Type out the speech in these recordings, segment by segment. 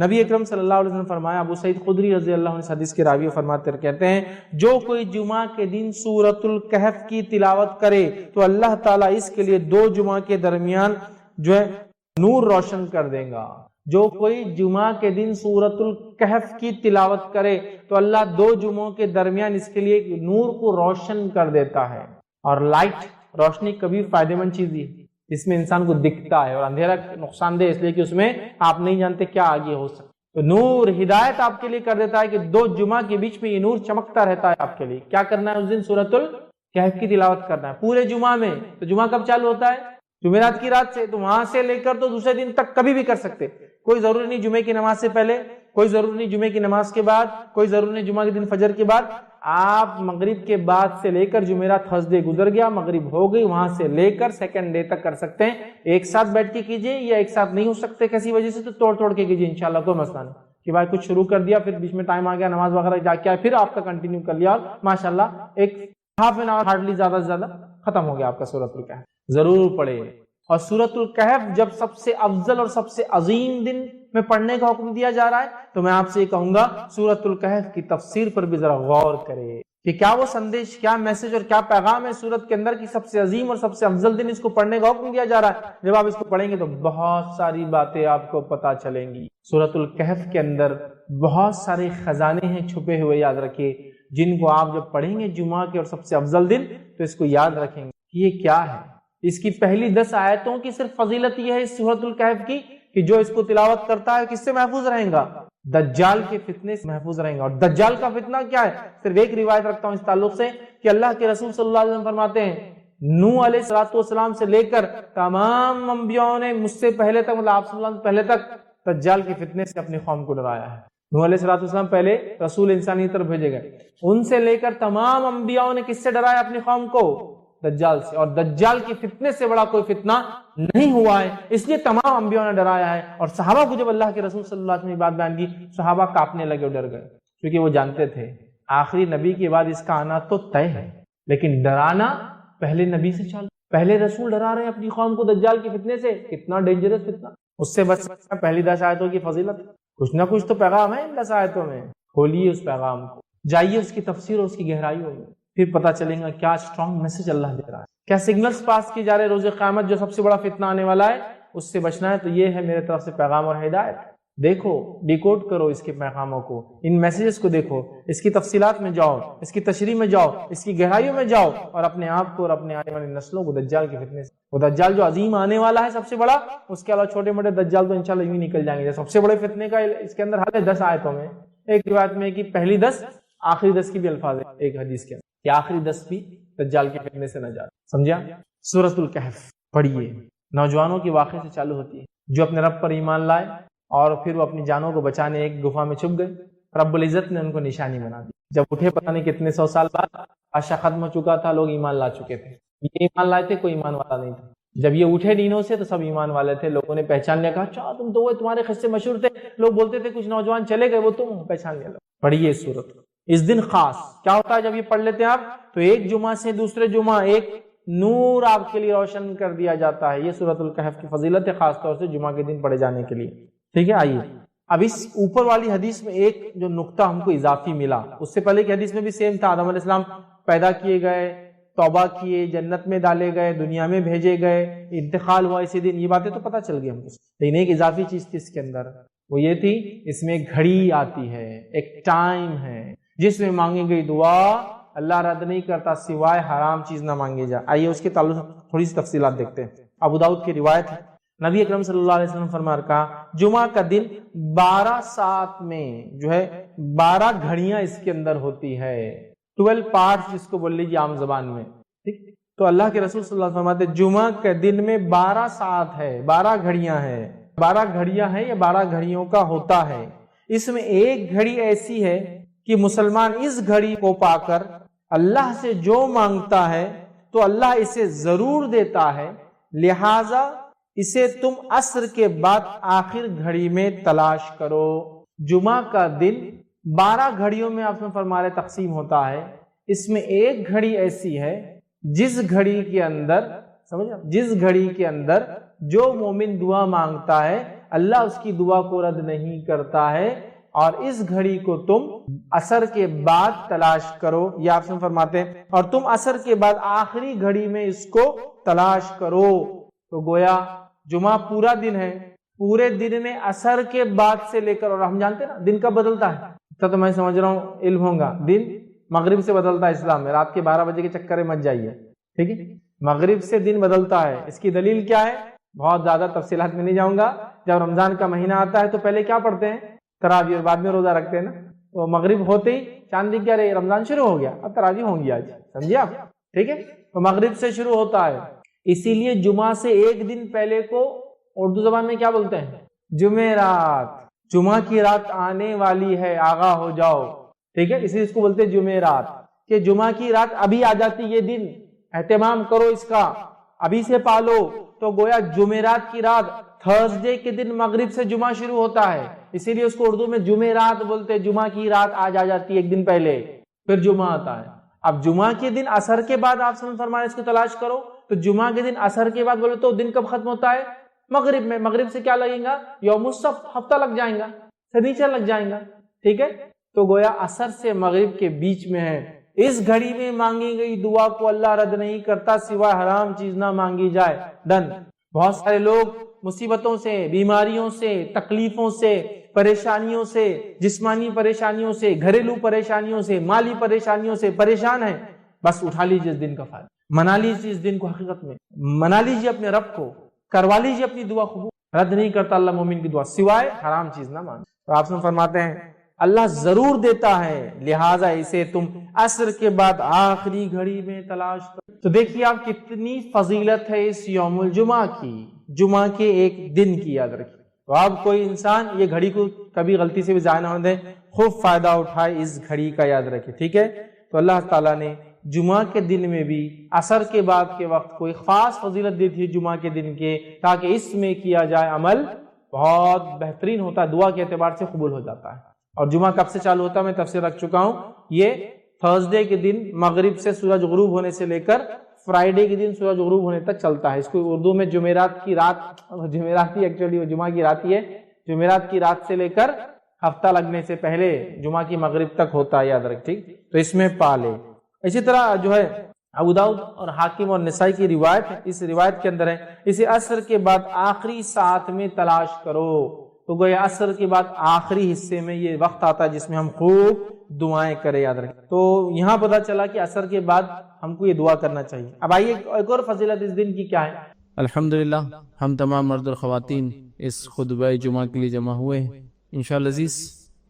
نبی اکرم صلی اللہ علیہ وسلم فرمایا، ابو سعید خدری رضی اللہ عنہ حدیث کے راوی فرماتے کہتے ہیں، جو کوئی جمعہ کے دن سورۃ الکہف کی تلاوت کرے تو اللہ تعالیٰ اس کے لیے 2 جمعہ کے درمیان جو ہے نور روشن کر دے گا۔ جو کوئی جمعہ کے دن سورۃ الکہف کی تلاوت کرے تو اللہ 2 جمعوں کے درمیان اس کے لیے نور کو روشن کر دیتا ہے۔ اور لائٹ، روشنی کبھی فائدہ مند چیز ہے، اس میں انسان کو دکھتا ہے، اور اندھیرا نقصان دہ اس لیے کہ اس میں آپ نہیں جانتے کیا آگے ہو سکتا۔ تو نور ہدایت آپ کے لیے کر دیتا ہے کہ 2 جمعہ کے بیچ میں یہ نور چمکتا رہتا ہے آپ کے لیے۔ کیا کرنا ہے اس دن؟ سورۃ الکہف کی تلاوت کرنا ہے پورے جمعہ میں۔ تو جمعہ کب چالو ہوتا ہے؟ جمعرات کی رات سے، تو وہاں سے لے کر تو دوسرے دن تک کبھی بھی کر سکتے، کوئی ضروری نہیں جمعے کی نماز سے پہلے، کوئی ضروری نہیں جمعے کی نماز کے بعد، کوئی ضروری نہیں جمعہ کے دن فجر کے بعد۔ آپ مغرب کے بعد سے لے کر جمعرات تھرسڈے گزر گیا، مغرب ہو گئی، وہاں سے لے کر سیکنڈ ڈے تک کر سکتے ہیں۔ ایک ساتھ بیٹھ کے کیجئے، یا ایک ساتھ نہیں ہو سکتے کسی وجہ سے تو توڑ کے کیجئے، انشاءاللہ کوئی مسئلہ نہیں کہ بھائی کچھ شروع کر دیا پھر بیچ میں ٹائم آ گیا نماز وغیرہ جا کے پھر آپ کا کنٹینیو کر لیا، اور ماشاءاللہ ایک ہاف این آور ہارڈلی زیادہ سے زیادہ ختم ہو گیا آپ کا سورۃ الکہف۔ ضرور پڑھے۔ اور سورۃ الکہف جب سب سے افضل اور سب سے عظیم دن میں پڑھنے کا حکم دیا جا رہا ہے تو میں آپ سے یہ کہوں گا سورۃ الکہف کی تفسیر پر بھی ذرا غور کرے کہ کیا وہ سندیش، کیا میسج اور کیا پیغام ہے سورت کے اندر کی سب سے عظیم اور سب سے افضل دن اس کو پڑھنے کا حکم دیا جا رہا ہے۔ جب آپ اس کو پڑھیں گے تو بہت ساری باتیں آپ کو پتہ چلیں گی۔ سورۃ الکہف کے اندر بہت سارے خزانے ہیں چھپے ہوئے، یاد رکھیے، جن کو آپ جب پڑھیں گے جمعہ کے اور سب سے افضل دن تو اس کو یاد رکھیں گے کہ یہ کیا ہے۔ اس کی پہلی 10 آیتوں کی صرف فضیلت یہ ہے اس سورۃ الکہف کی کہ جو اس کو تلاوت کرتا ہے کس سے محفوظ رہیں گا؟ دجال کے فتنے سے محفوظ رہیں گا۔ اور دجال کا فتنہ کیا ہے؟ صرف ایک روایت رکھتا ہوں اس تعلق سے کہ اللہ کے رسول صلی اللہ علیہ وسلم فرماتے ہیں نوح علیہ السلام سے لے کر تمام انبیاءوں نے مجھ سے پہلے تک، مطلب آپ صلی اللہ علیہ وسلم پہلے تک دجال کے فتنے سے اپنی قوم کو ڈرایا ہے۔ نوح علیہ السلام پہلے رسول انسانی طرف بھیجے گئے، ان سے لے کر تمام انبیاءوں نے کس سے ڈرایا اپنی قوم کو؟ دجال سے۔ اور دجال کے فتنے سے بڑا کوئی فتنہ نہیں ہوا ہے، اس لیے تمام انبیاءوں نے ڈرایا ہے۔ اور صحابہ کو جب اللہ کے رسول صلی اللہ علیہ وسلم نے بات بیان کی، صحابہ کانپنے لگے اور ڈر گئے، کیونکہ وہ جانتے تھے آخری نبی کے بعد اس کا آنا تو طے ہے، لیکن ڈرانا پہلے نبی سے چالو، پہلے رسول ڈرا رہے ہیں اپنی قوم کو دجال کے فتنے سے، کتنا ڈینجرس فتنہ، اس سے بچنا پہلی 10 آیتوں کی فضیلت۔ کچھ نہ کچھ تو پیغام ہے ان 10 آیتوں میں، کھولیے اس پیغام کو، جائیے اس کی تفسیر اور اس کی گہرائیوں میں، پھر پتہ چلے گا کیا اسٹرانگ میسج اللہ دے رہا ہے، کیا سگنلز پاس کی جا رہے روز قیامت جو سب سے بڑا فتنہ آنے والا ہے اس سے بچنا ہے۔ تو یہ ہے میرے طرف سے پیغام اور ہدایت، دیکھو، ڈیکوڈ کرو اس کے پیغاموں کو، ان میسیجز کو دیکھو، اس کی تفصیلات میں جاؤ، اس کی تشریح میں جاؤ، اس کی گہرائیوں میں جاؤ، اور اپنے آپ کو اور اپنے آنے والی نسلوں کو دجال کے فتنے سے، وہ دجال جو عظیم آنے والا ہے سب سے بڑا، اس کے علاوہ چھوٹے موٹے دجال تو انشاءاللہ یوں ہی نکل جائیں گے۔ سب سے بڑے فتنے کا اس کے اندر حل ہے 10 آیتوں میں، ایک روایت میں کہ پہلی 10 آخری 10 کی بھی الفاظ ہے ایک حدیث کے اندر کہ آخری 10 بھی دجال کے فتنے سے نہ جائے، سمجھا؟ سورۃ الکہف پڑھیے، نوجوانوں کے واقعے سے چالو ہوتی ہے جو اپنے رب پر ایمان لائے اور پھر وہ اپنی جانوں کو بچانے ایک گفا میں چھپ گئے، رب العزت نے ان کو نشانی بنا دی۔ جب اٹھے پتہ نہیں کتنے 100 سال بعد، عرصہ ختم ہو چکا تھا، لوگ ایمان لا چکے تھے، یہ ایمان لائے تھے، کوئی ایمان والا نہیں تھا۔ جب یہ اٹھے نیندوں سے تو سب ایمان والے تھے، لوگوں نے پہچان لیا، کہا اچھا تم تو وہ تمہارے قصے مشہور تھے، لوگ بولتے تھے کچھ نوجوان چلے گئے وہ تم، پہچان لیا۔ پڑھیے اس سورت۔ اس دن خاص کیا ہوتا ہے جب یہ پڑھ لیتے ہیں آپ تو ایک جمعہ سے دوسرے جمعہ ایک نور آپ کے لیے روشن کر دیا جاتا ہے۔ یہ سورۃ الکہف کی فضیلت ہے، خاص طور سے جمعہ کے دن پڑھے جانے کے لیے، ٹھیک ہے۔ آئیے اب اس اوپر والی حدیث میں ایک جو نقطہ ہم کو اضافی ملا، اس سے پہلے کی حدیث میں بھی سیم تھا، آدم علیہ السلام پیدا کیے گئے، توبہ کیے، جنت میں ڈالے گئے، دنیا میں بھیجے گئے، انتقال ہوا اسی دن، یہ باتیں تو پتہ چل گئی ہم کو، لیکن ایک اضافی چیز تھی اس کے اندر، وہ یہ تھی اس میں ایک گھڑی آتی ہے، ایک ٹائم ہے جس میں مانگی گئی دعا اللہ رد نہیں کرتا سوائے حرام چیز نہ مانگی جائے۔ آئیے اس کے تعلق سے تھوڑی سی تفصیلات دیکھتے ہیں۔ ابو داؤد کی روایت ہے، نبی اکرم صلی اللہ علیہ وسلم فرمایا، کہا جمعہ کا دن 12 ساعت میں جو ہے 12 گھڑیاں اس کے اندر ہوتی ہے، 12 پارٹس جس کو بول لیجیے عام زبان میں، ٹھیک۔ تو اللہ کے رسول صلی اللہ علیہ وسلم فرماتے جمعہ کے دن میں 12 ساعت ہے، 12 گھڑیاں ہیں، 12 گھڑیاں ہیں یا 12 گھڑیوں کا ہوتا ہے۔ اس میں ایک گھڑی ایسی ہے کہ مسلمان اس گھڑی کو پا کر اللہ سے جو مانگتا ہے تو اللہ اسے ضرور دیتا ہے، لہذا اسے تم عصر کے بعد آخر گھڑی میں تلاش کرو۔ جمعہ کا دن 12 گھڑیوں میں آپ نے فرمایا تقسیم ہوتا ہے، اس میں ایک گھڑی ایسی ہے جس گھڑی کے اندر، سمجھا، جس گھڑی کے اندر جو مومن دعا مانگتا ہے اللہ اس کی دعا کو رد نہیں کرتا ہے، اور اس گھڑی کو تم عصر کے بعد تلاش کرو، یہ آپ سے فرماتے ہیں، اور تم عصر کے بعد آخری گھڑی میں اس کو تلاش کرو۔ تو گویا جمعہ پورا دن ہے، پورے دن میں عصر کے بعد سے لے کر، اور ہم جانتے ہیں نا دن کب بدلتا ہے، تو میں سمجھ رہا ہوں علم ہوگا، دن مغرب سے بدلتا ہے اسلام میں، رات کے 12 بجے کے چکر میں مت جائیے، ٹھیک ہے، مغرب سے دن بدلتا ہے۔ اس کی دلیل کیا ہے؟ بہت زیادہ تفصیلات میں نہیں جاؤں گا۔ جب رمضان کا مہینہ آتا ہے تو پہلے کیا پڑھتے ہیں؟ تراویح، اور بعد میں روزہ رکھتے ہیں نا، تو مغرب ہوتے ہی چاند دکھ کیا رہے، رمضان شروع ہو گیا، اب تراویح ہوں گی آج، سمجھے آپ، ٹھیک ہے، تو مغرب سے شروع ہوتا ہے، اسی لیے جمعہ سے ایک دن پہلے کو اردو زبان میں کیا بولتے ہیں؟ جمعرات، جمعہ کی رات آنے والی ہے، آگاہ ہو جاؤ، ٹھیک ہے، اسی لیے اس کو بولتے ہیں جمعرات، کہ جمعہ کی رات ابھی آ جاتی، یہ دن اہتمام کرو اس کا، ابھی سے پالو۔ تو گویا جمعرات کی رات، تھرسڈے کے دن مغرب سے جمعہ شروع ہوتا ہے، اسی لیے اس کو اردو میں جمعرات بولتے ہیں، جمعہ کی رات آج آ جاتی ہے ایک دن پہلے، پھر جمعہ آتا ہے۔ اب جمعہ کے دن عصر کے بعد آپ سے فرمایا اس کو تلاش کرو، تو جمعہ کے دن عصر کے بعد بولے تو دن کب ختم ہوتا ہے؟ مغرب میں، مغرب سے کیا لگیں گا؟ یوم السبت، ہفتہ لگ جائیں گا، سنیچر لگ جائیں گا، ٹھیک ہے، تو گویا عصر سے مغرب کے بیچ میں ہے۔ اس گھڑی میں مانگی گئی دعا کو اللہ رد نہیں کرتا، سوائے حرام چیز نہ مانگی جائے، ڈن۔ بہت سارے لوگ مصیبتوں سے، بیماریوں سے، تکلیفوں سے، پریشانیوں سے، جسمانی پریشانیوں سے، گھریلو پریشانیوں سے، مالی پریشانیوں سے پریشان ہیں، بس اٹھا لیجیے اس دن کا فائدہ، منا لیجیے اس دن کو، حقیقت میں منا لیجیے اپنے رب کو، کروا لیجیے اپنی دعا قبول، رد نہیں کرتا اللہ مومن کی دعا، سوائے حرام چیز نہ مانگے۔ تو آپ سے فرماتے ہیں اللہ ضرور دیتا ہے، لہٰذا اسے تم عصر کے بعد آخری گھڑی میں تلاش کرو۔ تو دیکھیے آپ کتنی فضیلت ہے اس یوم الجمعہ کی، جمعہ کے ایک دن کی، یاد رکھیے۔ تو اب کوئی انسان یہ گھڑی کو کبھی غلطی سے بھی ضائع نہ ہونے دے، خوب فائدہ اٹھائے اس گھڑی کا، یاد رکھیے، ٹھیک ہے۔ تو اللہ تعالیٰ نے جمعہ کے دن میں بھی عصر کے بعد کے وقت کوئی خاص فضیلت دی تھی جمعہ کے دن کے، تاکہ اس میں کیا جائے عمل بہت بہترین ہوتا ہے، دعا کے اعتبار سے قبول ہو جاتا ہے۔ اور جمعہ کب سے چالو ہوتا ہے میں تفسیر رکھ چکا ہوں، یہ تھرسڈے کے دن مغرب سے سورج غروب ہونے سے لے کر فرائیڈے کے دن سورج غروب ہونے تک چلتا ہے۔ اس کو اردو میں جمعرات کی رات، جمعرات ہی ایکچولی وہ جمعہ کی رات ہی ہے، جمعرات کی رات سے لے کر ہفتہ لگنے سے پہلے جمعہ کی مغرب تک ہوتا ہے، یاد رکھ، ٹھیک، تو اس میں پالے۔ اسی طرح جو ہے ابو داؤد اور حاکم اور نسائی کی روایت ہے، اس روایت کے اندر ہے اسے عصر کے بعد آخری ساعت میں تلاش کرو۔ تو گویا عصر کے بعد آخری حصے میں یہ وقت آتا ہے جس میں ہم خوب دعائیں کریں، یاد رکھیں۔ تو یہاں پتہ چلا کہ عصر کے بعد ہم کو یہ دعا کرنا چاہیے۔ اب آئیے ایک اور فضیلت اس دن کی کیا ہے۔ الحمدللہ ہم تمام مرد اور خواتین اس خطبہ جمعہ کے لیے جمع ہوئے ہیں۔ انشاءاللہ عزیز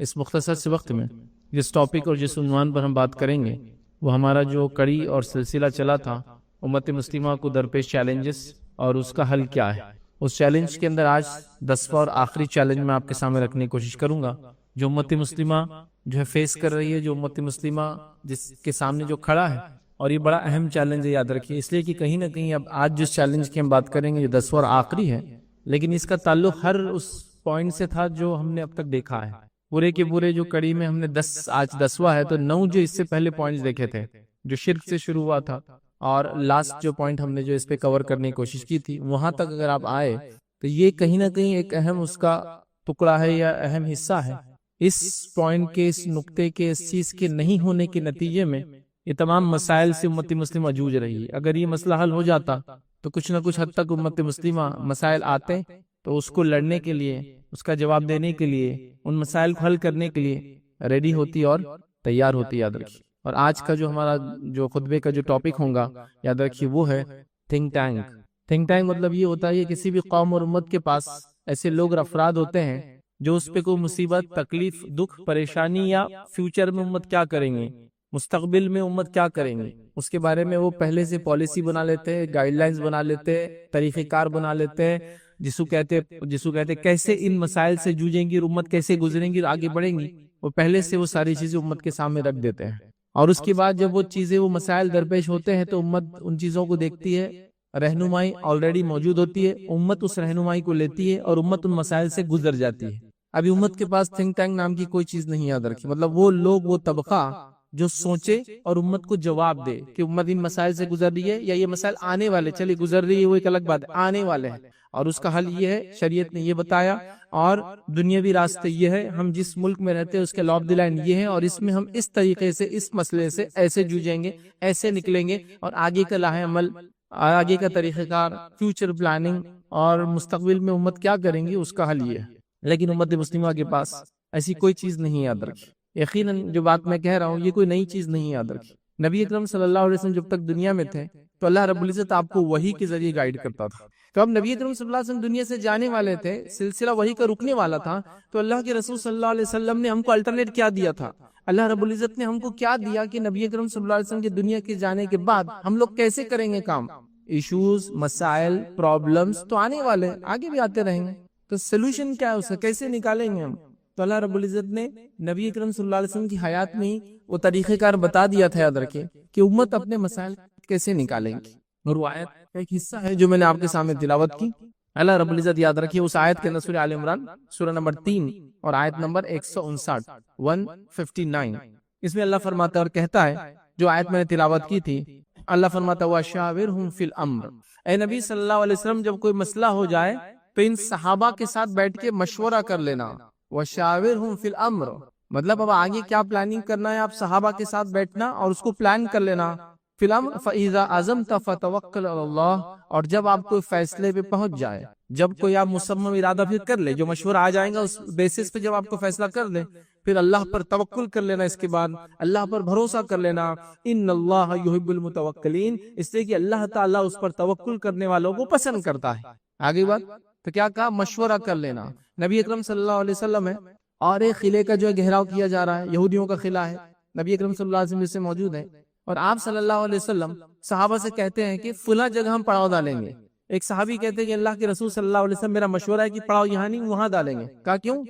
اس مختصر سے وقت میں جس ٹاپک اور جس عنوان پر ہم بات کریں گے وہ ہمارا جو کڑی اور سلسلہ چلا تھا، امت مسلمہ کو درپیش چیلنجز اور اس کا حل کیا ہے۔ اس چیلنج کے اندر آج 10واں اور آخری چیلنج میں آپ کے سامنے رکھنے کی کوشش کروں گا، جو امت مسلمہ جو ہے فیس کر رہی ہے، جو امت مسلمہ جس کے سامنے جو کھڑا ہے، اور یہ بڑا اہم چیلنج ہے، یاد رکھیے، اس لیے کہ کہیں نہ کہیں اب آج جس چیلنج کی ہم بات کریں گے یہ 10واں اور آخری ہے، لیکن اس کا تعلق ہر اس پوائنٹ سے تھا جو ہم نے اب تک دیکھا ہے۔ پورے کے پورے جو کڑی میں ہم نے آج 10واں ہے، تو 9 جو اس سے پہلے پوائنٹس دیکھے تھے جو شرک سے شروع ہوا تھا، اور لاسٹ جو پوائنٹ ہم نے جو اس پہ کور کرنے کی کوشش کی تھی، وہاں تک اگر آپ آئے تو یہ کہیں نہ کہیں ایک اہم اس کا ٹکڑا ہے یا اہم حصہ ہے۔ اس پوائنٹ کے، اس نقطے کے، اس چیز کے نہیں ہونے کے نتیجے میں یہ تمام مسائل سے امت مسلمہ جوجھ رہی ہے۔ اگر یہ مسئلہ حل ہو جاتا تو کچھ نہ کچھ حد تک امت مسلمہ مسائل آتے تو اس کو لڑنے کے لیے، اس کا جواب دینے کے لیے، ان مسائل کو حل کرنے کے لیے ریڈی ہوتی اور تیار ہوتی، یاد رکھیے۔ اور آج کا جو ہمارا جو خطبے کا جو ٹاپک ہوگا، یاد رکھیے، وہ ہے تھنک ٹینک۔ تھنک ٹینک مطلب یہ ہوتا ہے کہ کسی بھی قوم اور امت کے پاس ایسے لوگ افراد ہوتے ہیں جو اس پہ کوئی مصیبت، تکلیف، دکھ، پریشانی یا فیوچر میں امت کیا کریں گے، مستقبل میں امت کیا کریں گے، اس کے بارے میں وہ پہلے سے پالیسی بنا لیتے ہیں، گائیڈ لائنز بنا لیتے ہیں، طریقہ کار بنا لیتے ہیں، جسو کہتے کیسے ان مسائل سے جوجیں گی اور امت کیسے گزریں گی اور آگے بڑھیں گی، وہ پہلے سے وہ ساری چیزیں امت کے سامنے رکھ دیتے ہیں۔ اور اس کے بعد جب وہ چیزیں، وہ مسائل درپیش ہوتے ہیں تو امت ان چیزوں کو دیکھتی ہے، رہنمائی آلریڈی موجود ہوتی ہے، امت اس رہنمائی کو لیتی ہے اور امت ان مسائل سے گزر جاتی ہے۔ ابھی امت کے پاس تھنک ٹینک نام کی کوئی چیز نہیں، یاد رکھی، مطلب وہ لوگ، وہ طبقہ جو سوچے اور امت کو جواب دے کہ امت ان مسائل سے گزر رہی ہے یا یہ مسائل آنے والے، چلیے گزر رہی ہے وہ ایک الگ بات ہے، آنے والے ہیں، اور اس کا حل یہ ہے، شریعت نے یہ بتایا، اور دنیاوی راستے یہ ہے، ہم جس ملک میں رہتے ہیں اس کے لا آف دی لینڈ یہ ہے، اور اس میں ہم اس طریقے سے اس مسئلے سے ایسے جوجیں گے، ایسے نکلیں گے، اور آگے کا لاہ عمل، آگے کا طریقہ کار، فیوچر پلاننگ اور مستقبل میں امت کیا کریں گی اس کا حل یہ ہے۔ لیکن امت مسلمہ کے پاس ایسی کوئی چیز نہیں یاد رکھی۔ یقیناً جو بات میں کہہ رہا ہوں یہ کوئی نئی چیز نہیں یاد رکھی۔ نبی اکرم صلی اللہ علیہ وسلم جب تک دنیا میں تھے تو اللہ رب العزت آپ کو وحی کے ذریعے گائیڈ کرتا تھا۔ تو اب نبی اکرم صلی اللہ علیہ وسلم دنیا سے جانے والے تھے، سلسلہ وحی کا رکنے والا تھا، تو اللہ کے رسول صلی اللہ علیہ وسلم نے ہم کو الٹرنیٹ کیا دیا تھا؟ اللہ رب العزت نے ہم کو کیا دیا کہ نبی اکرم صلی اللہ علیہ وسلم کے دنیا کے جانے کے بعد ہم لوگ کیسے کریں گے کام؟ ایشوز، مسائل، پرابلمز تو آنے والے، آگے بھی آتے رہیں گے، تو سلوشن کیا ہے اسے کیسے نکالیں گے ہم؟ تو اللہ رب العزت نے نبی اکرم صلی اللہ علیہ وسلم کی حیات میں ہی وہ طریقہ کار بتا دیا تھا، یاد رکھیں، کہ امت اپنے مسائل کیسے نکالیں گی۔ اور وہ آیت کا ایک حصہ ہے جو میں نے آپ کے سامنے تلاوت کی۔ اللہ رب العزت یاد رکھیے اس آیت کے اندر سورہ آل عمران سورہ نمبر 3 اور آیت نمبر 159 اس میں اللہ فرماتا ہے اور کہتا ہے، جو آیت میں نے تلاوت کی تھی، اللہ فرماتا ہے وَشَاوِرْهُمْ فِي الْأَمْرِ، اے نبی صلی اللہ علیہ وسلم جب کوئی مسئلہ ہو جائے تو ان صحابہ کے ساتھ بیٹھ کے مشورہ کر لینا۔ وَشَاوِرْهُمْ فِي الْأَمْرِ مطلب اب آگے کیا پلاننگ کرنا ہے، آپ صحابہ کے ساتھ بیٹھنا اور اس کو پلان کر لینا۔ فی الامر فَإِذَا عَزَمْتَ فَتَوَكَّلْ عَلَى اللَّهِ، اور جب آپ کوئی فیصلے پہ پہنچ جائے، جب کوئی آپ مصمم ارادہ پھر کر لے، جو مشورہ آ جائے گا اس بیسس پہ جب آپ کو فیصلہ کر لے، پھر اللہ پر توکل کر لینا، اس کے بعد اللہ پر بھروسہ کر لینا۔ ان اللہ یحب المتوکلین، اس لیے کہ اللہ تعالیٰ اس پر توکل کرنے والوں کو پسند کرتا ہے۔ آگے بات تو کیا کہا؟ مشورہ کر لینا۔ نبی اکرم صلی اللہ علیہ وسلم ہے اور ایک قلعے کا جو ہے گھیراؤ کیا جا رہا ہے، یہودیوں کا قلعہ ہے، نبی اکرم صلی اللہ علیہ وسلم جس سے موجود ہے، اور آپ صلی اللہ علیہ وسلم صحابہ سے کہتے ہیں کہ فلاں جگہ ہم پڑاؤ ڈالیں گے۔ ایک صحابی کہتے ہیں کہ اللہ کے رسول صلی اللہ علیہ وسلم میرا مشورہ ہے کہ پڑاؤ یہاں نہیں وہاں ڈالیں گے۔ کہا کیوں؟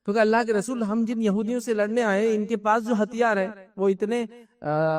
کیونکہ اللہ کے رسول ہم جن یہودیوں سے لڑنے آئے ان کے پاس جو ہتھیار ہے وہ اتنے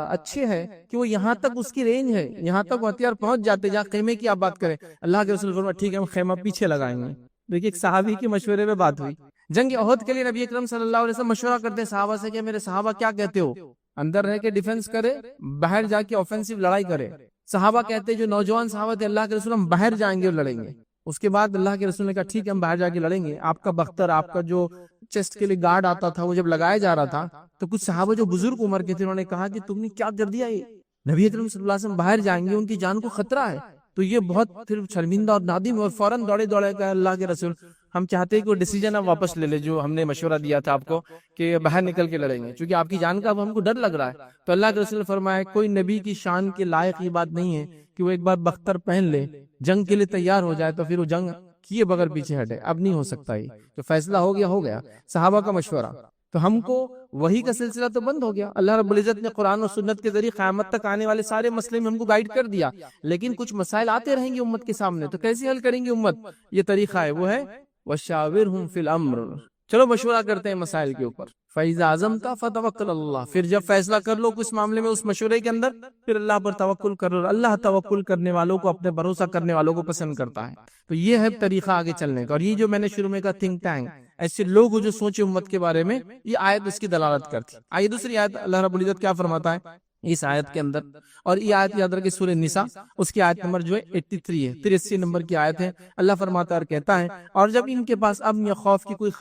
اچھے ہیں کہ وہ یہاں تک اس کی رینج ہے، یہاں تک وہ ہتھیار پہنچ جاتے جہاں خیمے کی آپ بات کریں۔ اللہ کے رسول فرمایا ٹھیک ہے ہم خیمہ پیچھے لگائیں گے۔ دیکھیے ایک صحابی کے مشورے میں بات ہوئی۔ جنگ احد کے لیے نبی اکرم صلی اللہ علیہ وسلم مشورہ کرتے ہیں صحابہ سے کہ میرے صحابہ کیا کہتے ہو، اندر رہ کے ڈیفنس کرے، باہر جا کے آفینسو لڑائی کرے؟ صحابہ کہتے ہیں جو نوجوان صحابہ تھے اللہ کے رسول ہم باہر جائیں گے اور لڑیں گے۔ اس کے بعد اللہ کے رسول نے کہا ٹھیک ہے ہم باہر جا کے لڑیں گے۔ آپ کا بختر، آپ کا جو چیسٹ کے لیے گارڈ آتا تھا وہ جب لگایا جا رہا تھا تو کچھ صحابہ جو بزرگ عمر کے تھے انہوں نے کہا کہ تم نے کیا کر دیا، یہ نبی اکرم صلی اللہ علیہ وسلم باہر جائیں گے، ان کی جان کو خطرہ ہے۔ تو یہ بہت پھر شرمندہ اور نادم اور فوراً دوڑے کہا اللہ کے رسول ہم چاہتے ہیں کہ وہ ڈیسیجن آپ واپس لے لے جو ہم نے مشورہ دیا تھا آپ کو کہ باہر نکل کے لڑیں گے، چونکہ آپ کی جان کا اب ہم کو ڈر لگ رہا ہے۔ تو اللہ کے رسول نے فرمایا کوئی نبی کی شان کے لائق یہ بات نہیں ہے کہ وہ ایک بار بختر پہن لے، جنگ کے لیے تیار ہو جائے تو پھر وہ جنگ کیے بغیر پیچھے ہٹے۔ اب نہیں ہو سکتا، یہ تو فیصلہ ہو گیا صحابہ کا مشورہ۔ تو ہم کو وہی کا سلسلہ تو بند ہو گیا۔ اللہ رب العزت نے قرآن اور سنت کے ذریعے قیامت تک آنے والے سارے مسئلے میں ہم کو گائیڈ کر دیا، لیکن کچھ مسائل آتے رہیں گے امت کے سامنے، تو کیسے حل کریں گے امت؟ یہ طریقہ ہے، وہ ہے وَشَاوِرْهُمْ فِي الْأَمْرِ، چلو مشورہ کرتے ہیں مسائل کے اوپر۔ فَإِذَا عَزَمْتَ فَتَوَكَّلْ عَلَى اللَّهِ، پھر جب فیصلہ کر لو اس معاملے میں، اس مشورے کے اندر، پھر اللہ پر توکل کرو۔ اللہ توکل کرنے والوں کو، اپنے بھروسہ کرنے والوں کو پسند کرتا ہے۔ تو یہ ہے طریقہ آگے چلنے کا، اور یہ جو میں نے شروع میں کہا تھنک ٹینک، ایسے لوگ جو سوچے امت کے بارے میں، یہ آیت اس کی دلالت کرتی۔ آئیے دوسری آیت اللہ رب العزت کیا فرماتا ہے اس آیت کے اندر، اور یہ آیت یاد رکھیں سورہ نساء، اس کی آیت نمبر جو ہے 83 ہے، 83 نمبر کی آیت ہے۔ اللہ فرماتا ہے اور کہتا ہے اور جب ان کے پاس امن یا خوف کی کوئی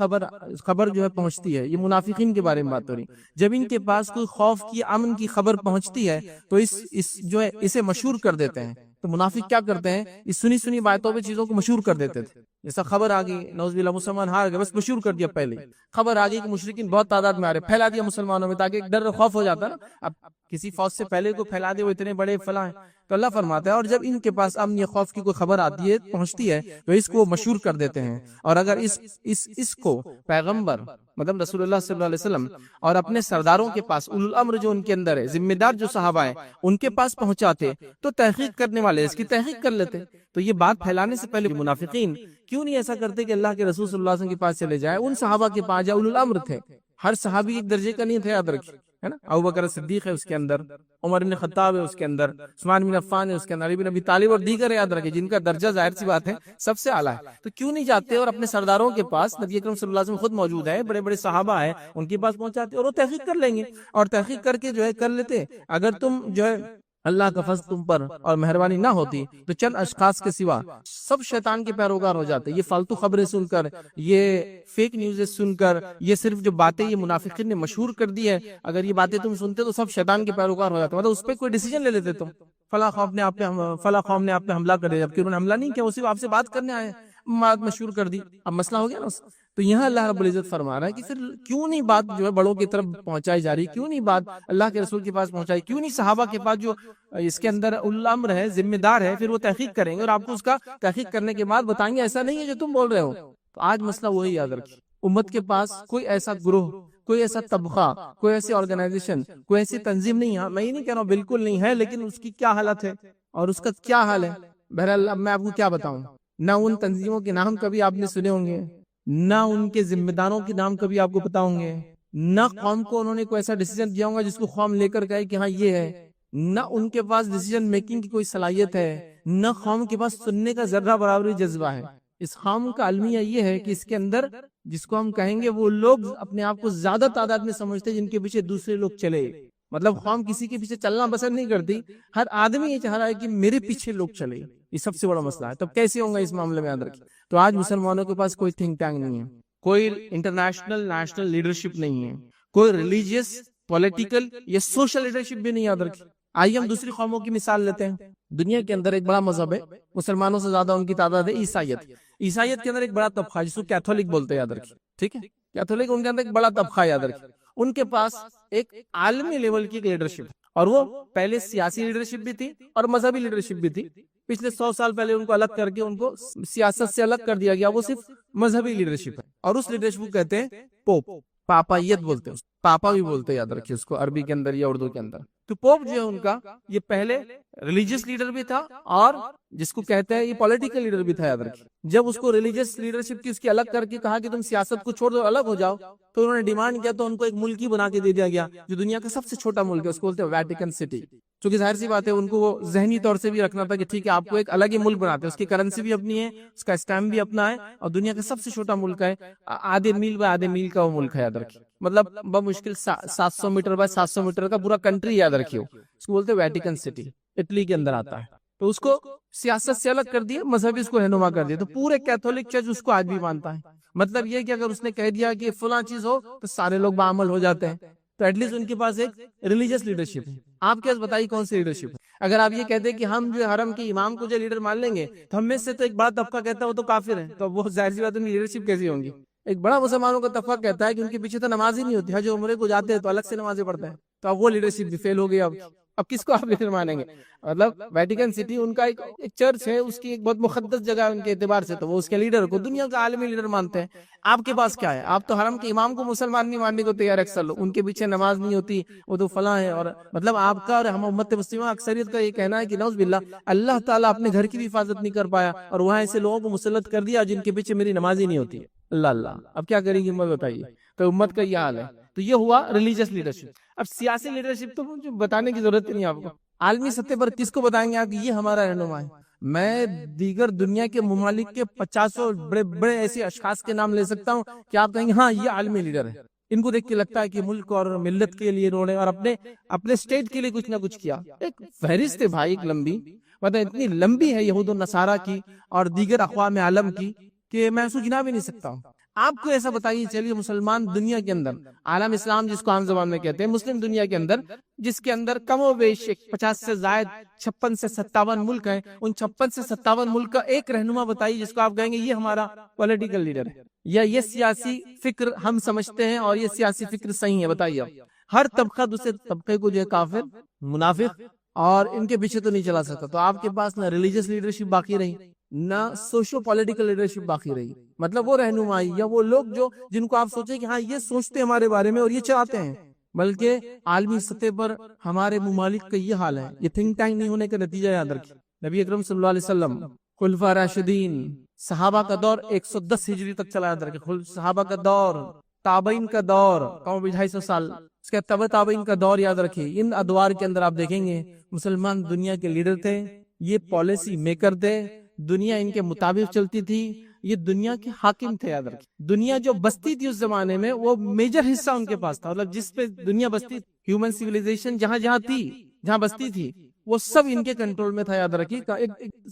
خبر جو ہے پہنچتی ہے، یہ منافقین کے بارے میں بات ہو رہی، جب ان کے پاس کوئی خوف کی، امن کی خبر پہنچتی ہے تو اس جو ہے اسے مشہور کر دیتے ہیں۔ تو منافق کیا کرتے ہیں، اس سنی باتوں پہ چیزوں کو مشہور کر دیتے تھے۔ جیسا خبر آ گئی نعوذ باللہ مسلمان ہار گئے، بس مشہور کر دیا، پہلے خبر آ گئی کہ مشرکین بہت تعداد میں آ رہے، پھیلا دیا مسلمانوں میں، تاکہ ایک ڈر خوف ہو جاتا نا، اب کسی فوج سے پہلے کو پھیلا دے وہ اتنے بڑے فلاں ہیں۔ تو اللہ فرماتا ہے اور جب ان کے پاس امن یا خوف کی کوئی خبر آتی ہے، پہنچتی ہے، تو اس کو مشہور کر دیتے ہیں۔ اور اگر اس کو پیغمبر مطلب رسول اللہ صلی اللہ علیہ وسلم اور اپنے سرداروں کے پاس، اولو الامر جو ان کے اندر ہے، ذمہ دار جو صحابہ ہیں، ان کے پاس پہنچاتے تو تحقیق کرنے والے اس کی تحقیق کر لیتے۔ تو یہ بات پھیلانے سے پہلے منافقین کیوں نہیں ایسا کرتے کہ اللہ کے رسول صلی اللہ علیہ وسلم کے پاس چلے جائے، ان صحابہ کے پاس، جو اولو الامر تھے، ہر صحابی ایک درجے کا نہیں تھے، یاد رکھیے، ہے نا۔ ابوبکر صدیق ہے اس کے اندر، عمر بن خطاب ہے اس کے اندر، عثمان بن عفان ہے اس کے اندر، علی بن ابی طالب اور دیگر، یاد رکھیں، جن کا درجہ ظاہر سی بات ہے سب سے اعلیٰ ہے۔ تو کیوں نہیں جاتے اور اپنے سرداروں کے پاس، نبی اکرم صلی اللہ علیہ وسلم خود موجود ہے، بڑے بڑے صحابہ ہیں، ان کے پاس پہنچاتے اور وہ تحقیق کر لیں گے، اور تحقیق کر کے جو ہے کر لیتے۔ اگر تم جو ہے اللہ کا فضل تم پر اور مہربانی نہ ہوتی تو چند اشخاص کے سوا سب شیطان کے پیروکار ہو جاتے. یہ فالتو خبریں سن کر، یہ فیک نیوز سن کر، یہ صرف جو باتیں یہ منافقین نے مشہور کر دی ہے، اگر یہ باتیں تم سنتے تو سب شیطان کے پیروکار ہو جاتے. مطلب اس پہ کوئی ڈیسیجن لے لیتے تم. فلاں قوم نے آپ پہ حملہ کر دیا، جبکہ انہوں نے حملہ نہیں کیا، وہ صرف آپ سے بات کرنے آئے، بات مشہور کر دی، اب مسئلہ ہو گیا نا. تو یہاں اللہ رب العزت فرما رہا ہے کہ پھر کیوں نہیں بات جو ہے بڑوں کی طرف پہنچائی جا رہی، کیوں نہیں بات اللہ کے رسول کے پاس پہنچائی، کیوں نہیں صحابہ کے پاس جو اس کے اندر الامر ہے، ذمہ دار ہے، پھر وہ تحقیق کریں گے اور آپ کو اس کا تحقیق کرنے کے بعد بتائیں گے ایسا نہیں ہے جو تم بول رہے ہو. تو آج مسئلہ وہی یاد رکھیے، امت کے پاس کوئی ایسا گروہ، کوئی ایسا طبقہ، کوئی ایسی آرگنائزیشن، کوئی ایسی تنظیم نہیں ہے. میں یہ نہیں کہہ رہا ہوں بالکل نہیں ہے، لیکن اس کی کیا حالت ہے اور اس کا کیا حال ہے. بہرحال اب میں آپ کو کیا بتاؤں، نہ ان تنظیموں کے نام کبھی آپ نے سنے ہوں گے، نہ ان کے ذمہ داروں کے نام کبھی آپ کو پتا ہوں گے، نہ قوم کو انہوں نے کوئی ایسا ڈیسیجن دیا ہوگا جس کو قوم لے کر کہے کہ ہاں یہ ہے، نہ ان کے پاس ڈیسیجن میکنگ کی کوئی صلاحیت ہے، نہ قوم کے پاس سننے کا ذرہ برابری جذبہ ہے. اس قوم کا المیہ یہ ہے کہ اس کے اندر جس کو ہم کہیں گے وہ لوگ اپنے آپ کو زیادہ تعداد میں سمجھتے جن کے پیچھے دوسرے لوگ چلے. مطلب قوم کسی کے پیچھے چلنا پسند نہیں کرتی، ہر آدمی یہ چاہ رہا ہے کہ میرے پیچھے لوگ چلے. یہ سب سے بڑا مسئلہ ہے. تب کیسے ہوں گا اس معاملے میں یاد رکھیں. تو آج مسلمانوں کے پاس کوئی تھنک ٹینک نہیں ہے، کوئی انٹرنیشنل نیشنل لیڈرشپ نہیں ہے، کوئی ریلیجیس، پولیٹیکل یا سوشل لیڈرشپ بھی نہیں. یاد رکھیں. آئیے ہم دوسری قوموں کی مثال لیتے ہیں. دنیا کے اندر ایک بڑا مذہب ہے، مسلمانوں سے زیادہ ان کی تعداد ہے، عیسائیت. عیسائیت کے اندر ایک بڑا طبقہ جس کو کیتھولک بولتے ہیں. یاد رکھیں. ٹھیک ہے، کیتھولک ان کے اندر ایک بڑا طبقہ. یاد رکھیں. ان کے پاس ایک عالمی لیول کی لیڈرشپ ہے، اور وہ پہلے سیاسی لیڈرشپ بھی تھی اور مذہبی لیڈرشپ بھی تھی. پچھلے 100 سال پہلے ان کو الگ کر کے ان کو سیاست سے الگ کر دیا گیا. وہ صرف مذہبی لیڈرشپ ہے، اور اس لیڈرشپ کو کہتے ہیں پوپ، پاپائیت بولتے ہیں. پاپا بھی بولتے ہیں. یاد رکھیے اس کو عربی کے اندر یا اردو کے اندر. تو پوپ جو ہے ان کا یہ پہلے ریلیجیس لیڈر بھی تھا اور جس کو کہتے ہیں یہ پولیٹیکل لیڈر بھی تھا. یاد رکھیے. جب اس کو ریلیجیس لیڈرشپ کی اس کی الگ کر کے کہا کہ تم سیاست کو چھوڑ دو، الگ ہو جاؤ، تو انہوں نے ڈیمانڈ کیا. تو ان کو ایک ملک ہی بنا کے دے دیا گیا جو دنیا کا سب سے چھوٹا ملک ہے، اس کو بولتے ہیں ویٹیکن سٹی. چونکہ ظاہر سی بات ہے ان کو وہ ذہنی طور سے بھی رکھنا تھا کہ ٹھیک ہے آپ کو ایک الگ ہی ملک بناتے ہیں، اس کی کرنسی بھی اپنی ہے، اس کا اسٹیمپ بھی اپنا ہے، اور دنیا کا سب سے چھوٹا ملک ہے. آدھے میل بائی آدھے میل کا وہ ملک ہے. یاد رکھیے. مطلب بمشکل 700 میٹر بائی 700 میٹر کا پورا کنٹری. یاد رکھیے. اس کو بولتے ہیں ویٹیکن سٹی، اٹلی کے اندر آتا ہے. تو اس کو سیاست سے الگ کر دیا، مذہبی اس کو رہنما کر دیا. تو پورے کیتھولک چرچ اس کو آج بھی مانتا ہے. مطلب یہ کہ اگر اس نے کہہ دیا کہ فلاں چیز ہو تو سارے لوگ بعمل ہو جاتے ہیں. تو ایٹ لیسٹ ان کے پاس ایک ریلیجیس لیڈرشپ ہے. آپ کیا بتائیے کون سی لیڈرشپ ہے؟ اگر آپ یہ کہتے ہیں کہ ہم جو حرم کے امام کو جو لیڈر مان لیں گے، تو ہم میں سے تو ایک بڑا طبقہ کہتا ہے وہ تو کافر ہے. تو وہ ظاہر سی بات ہے ان کی لیڈرشپ کیسی ہوں گی؟ ایک بڑا مسلمانوں کا طبقہ کہتا ہے کہ ان کے پیچھے تو نماز ہی نہیں ہوتی، حج عمرے کو جاتے ہیں تو الگ سے نمازیں پڑھتے ہیں. تو اب وہ لیڈرشپ بھی فیل ہو گئی. اب کس کو آپ لیڈر مانیں گے؟ مطلب ویٹیکن سٹی ان کا ایک چرچ ہے، اس کی ایک بہت مقدس جگہ ہے ان کے اعتبار سے، تو وہ اس کے لیڈر کو دنیا کا عالمی لیڈر مانتے ہیں. آپ کے پاس کیا ہے؟ آپ تو حرم کے امام کو مسلمان نہیں ماننے کو تیار. اکثر لوگ ان کے پیچھے نماز نہیں ہوتی، وہ تو فلاں ہے. اور مطلب آپ کا اور ہم امت مسلمہ اکثریت کا یہ کہنا ہے کہ نعوذ باللہ اللہ تعالیٰ اپنے گھر کی بھی حفاظت نہیں کر پایا اور وہاں ایسے لوگوں کو مسلط کر دیا جن کے پیچھے میری نماز ہی نہیں ہوتی. اللہ اللہ. اب کیا کرے گی امت بتائیے؟ تو امت کا یہ حال ہے. تو یہ ہوا ریلیجیس لیڈرشپ. اب سیاسی لیڈرشپ تو بتانے کی ضرورت نہیں. آپ کو عالمی سطح پر کس کو بتائیں گے آپ یہ ہمارا رہنما ہے؟ میں دیگر دنیا کے ممالک کے 50 بڑے بڑے ایسے اشخاص کے نام لے سکتا ہوں کہ آپ کہیں گے ہاں یہ عالمی لیڈر ہے. ان کو دیکھ کے لگتا ہے کہ ملک اور ملت کے لیے انہوں نے اور اپنے اسٹیٹ کے لیے کچھ نہ کچھ کیا. ایک فہرست ہے بھائی، ایک لمبی، مطلب اتنی لمبی ہے یہود و نصارہ کی اور دیگر اقوام عالم کی کہ میں اس کو گنا بھی نہیں سکتا ہوں. آپ کو ایسا بتائیے چلیے مسلمان دنیا کے اندر، عالم اسلام جس کو عام زبان میں کہتے ہیں، مسلم دنیا کے اندر، جس کے اندر کم و بیش 50 سے زائد 56 سے 57 ملک ہیں، ان 56 سے 57 ملک کا ایک رہنما بتائیے جس کو آپ کہیں گے یہ ہمارا پولیٹیکل لیڈر ہے یا یہ سیاسی فکر ہم سمجھتے ہیں اور یہ سیاسی فکر صحیح ہے. بتائیے آپ. ہر طبقہ دوسرے طبقے کو جو ہے کافر، منافق اور ان کے پیچھے تو نہیں چلا سکتا. تو آپ کے پاس نہ ریلیجیس لیڈرشپ باقی رہی، نہ سوشو پولیٹیکل لیڈرشپ باقی رہی. مطلب وہ رہنمائی یا وہ لوگ جو جن کو آپ سوچیں کہ ہاں یہ سوچتے ہمارے بارے میں اور یہ چاہتے ہیں، بلکہ عالمی سطح پر ہمارے ممالک کا یہ حال ہے. یہ تھنک ٹینک نہیں ہونے کا نتیجہ یاد رکھیں. نبی اکرم صلی اللہ علیہ وسلم، خلفاء راشدین، صحابہ کا دور 110 ہجری تک چلا. یاد رکھیں. صحابہ کا دور، تابعین کا دور، کم 250 سال، اس کے تبع تابعین کا دور. یاد رکھیں. ان ادوار کے اندر آپ دیکھیں گے مسلمان دنیا کے لیڈر تھے، یہ پالیسی میکر تھے، دنیا ان کے مطابق چلتی تھی، یہ دنیا کے حاکم تھے. یاد رکھیں. دنیا جو بستی تھی اس زمانے میں وہ میجر حصہ ان کے پاس تھا. مطلب جس پہ دنیا بستی، ہیومن سیویلائزیشن جہاں جہاں تھی، جہاں بستی تھی، وہ سب ان کے کنٹرول میں تھا. یاد رکھیے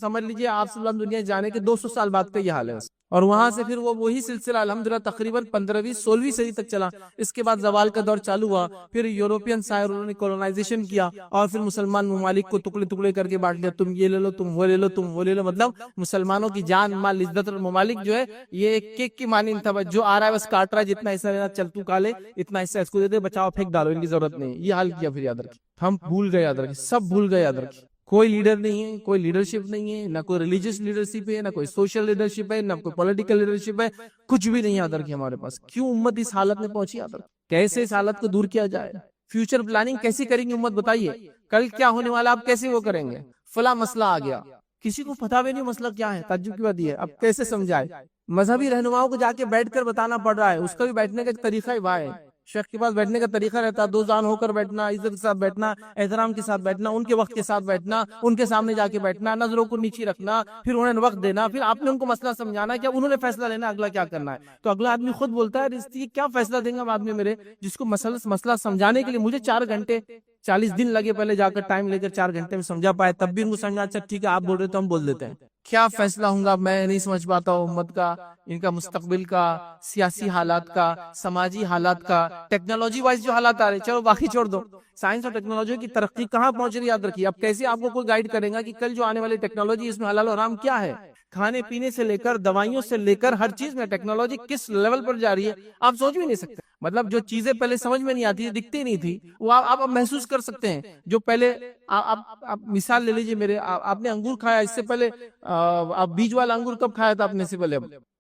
سمجھ لیجیے آپ صلی اللہ علیہ وسلم دنیا جانے کے 200 سال بعد کا یہ حال ہے. اور وہاں سے پھر وہی سلسلہ الحمدللہ تقریباً 15ویں 16ویں صدی تک چلا. اس کے بعد زوال کا دور چالو ہوا. پھر یورپین سائروں نے کولونائزیشن کیا اور پھر مسلمان ممالک کو ٹکڑے ٹکڑے کر کے بانٹ لیا. تم یہ لے لو, تم وہ لے لو, تم وہ لے لو. مطلب مسلمانوں کی جان مال عزت اور ممالک جو ہے یہ ایک کیک کی مانند تھا. جو آ رہا ہے بس کاٹ رہا ہے, جتنا حصہ لینا چل تو کالے, اتنا حصہ اس کو دے دے, بچاؤ پھینک ڈالو, ان کی ضرورت نہیں. یہ حال کیا پھر. یاد رکھیں ہم بھول گئے. یاد رکھیں سب بھول گئے. یاد رکھیں کوئی لیڈر نہیں ہے, کوئی لیڈرشپ نہیں ہے, نہ کوئی ریلیجیس لیڈرشپ ہے, نہ کوئی سوشل لیڈرشپ ہے, نہ کوئی پولیٹیکل لیڈرشپ ہے, کچھ بھی نہیں. یاد رکھیں ہمارے پاس کیوں امت اس حالت میں پہنچی. یاد رکھیں کیسے اس حالت کو دور کیا جائے. فیوچر پلاننگ کیسی کریں گے امت, بتائیے. کل کیا ہونے والا آپ کیسے وہ کریں گے. فلاں مسئلہ آ گیا, کسی کو پتا بھی نہیں مسئلہ کیا ہے. تعجب کی بات یہ ہے اب کیسے سمجھائے. مذہبی رہنماؤں کو جا کے بیٹھ کر بتانا پڑ رہا ہے. اس کا بھی بیٹھنے کا ایک طریقہ ہی ہے. شیخ کے پاس بیٹھنے کا طریقہ رہتا ہے, دوزان ہو کر بیٹھنا, عزت کے ساتھ بیٹھنا, احترام کے ساتھ بیٹھنا, ان کے وقت کے ساتھ بیٹھنا, ان کے سامنے جا کے بیٹھنا, نظروں کو نیچے رکھنا, پھر انہیں وقت دینا, پھر آپ نے ان کو مسئلہ سمجھانا, کیا انہوں نے فیصلہ لینا اگلا کیا کرنا ہے. تو اگلا آدمی خود بولتا ہے یہ کیا فیصلہ دیں گا آدمی میرے, جس کو مسئلہ سمجھانے کے لیے مجھے 4 گھنٹے 40 دن لگے پہلے جا کر ٹائم لے کر 4 گھنٹے میں سمجھا پائے, تب بھی ان کو سمجھا اچھا ٹھیک ہے آپ بول رہے تو ہم بول دیتے ہیں. کیا فیصلہ ہوں گا میں نہیں سمجھ پاتا ہوں. امت کا, ان کا مستقبل کا, سیاسی حالات کا, سماجی حالات کا, ٹیکنالوجی وائز جو حالات آ رہے, چلو باقی چھوڑ دو, سائنس اور ٹیکنالوجی کی ترقی کہاں پہنچ رہی. یاد رکھیے اب کیسے آپ کو کوئی گائیڈ کرے گا کہ کل جو آنے والی ٹیکنالوجی اس میں حلال و حرام کیا ہے. کھانے پینے سے لے کر دوائیوں سے لے کر ہر چیز میں ٹیکنالوجی کس لیول پر جا رہی ہے آپ سوچ بھی نہیں سکتے. مطلب جو چیزیں پہلے سمجھ میں نہیں آتی, دکھتی نہیں تھی, وہ آپ اب محسوس کر سکتے ہیں. جو پہلے آپ مثال لے لیجئے میرے, آپ نے انگور کھایا, اس سے پہلے آپ بیج والا انگور کب کھایا تھا آپ نے, سے پہلے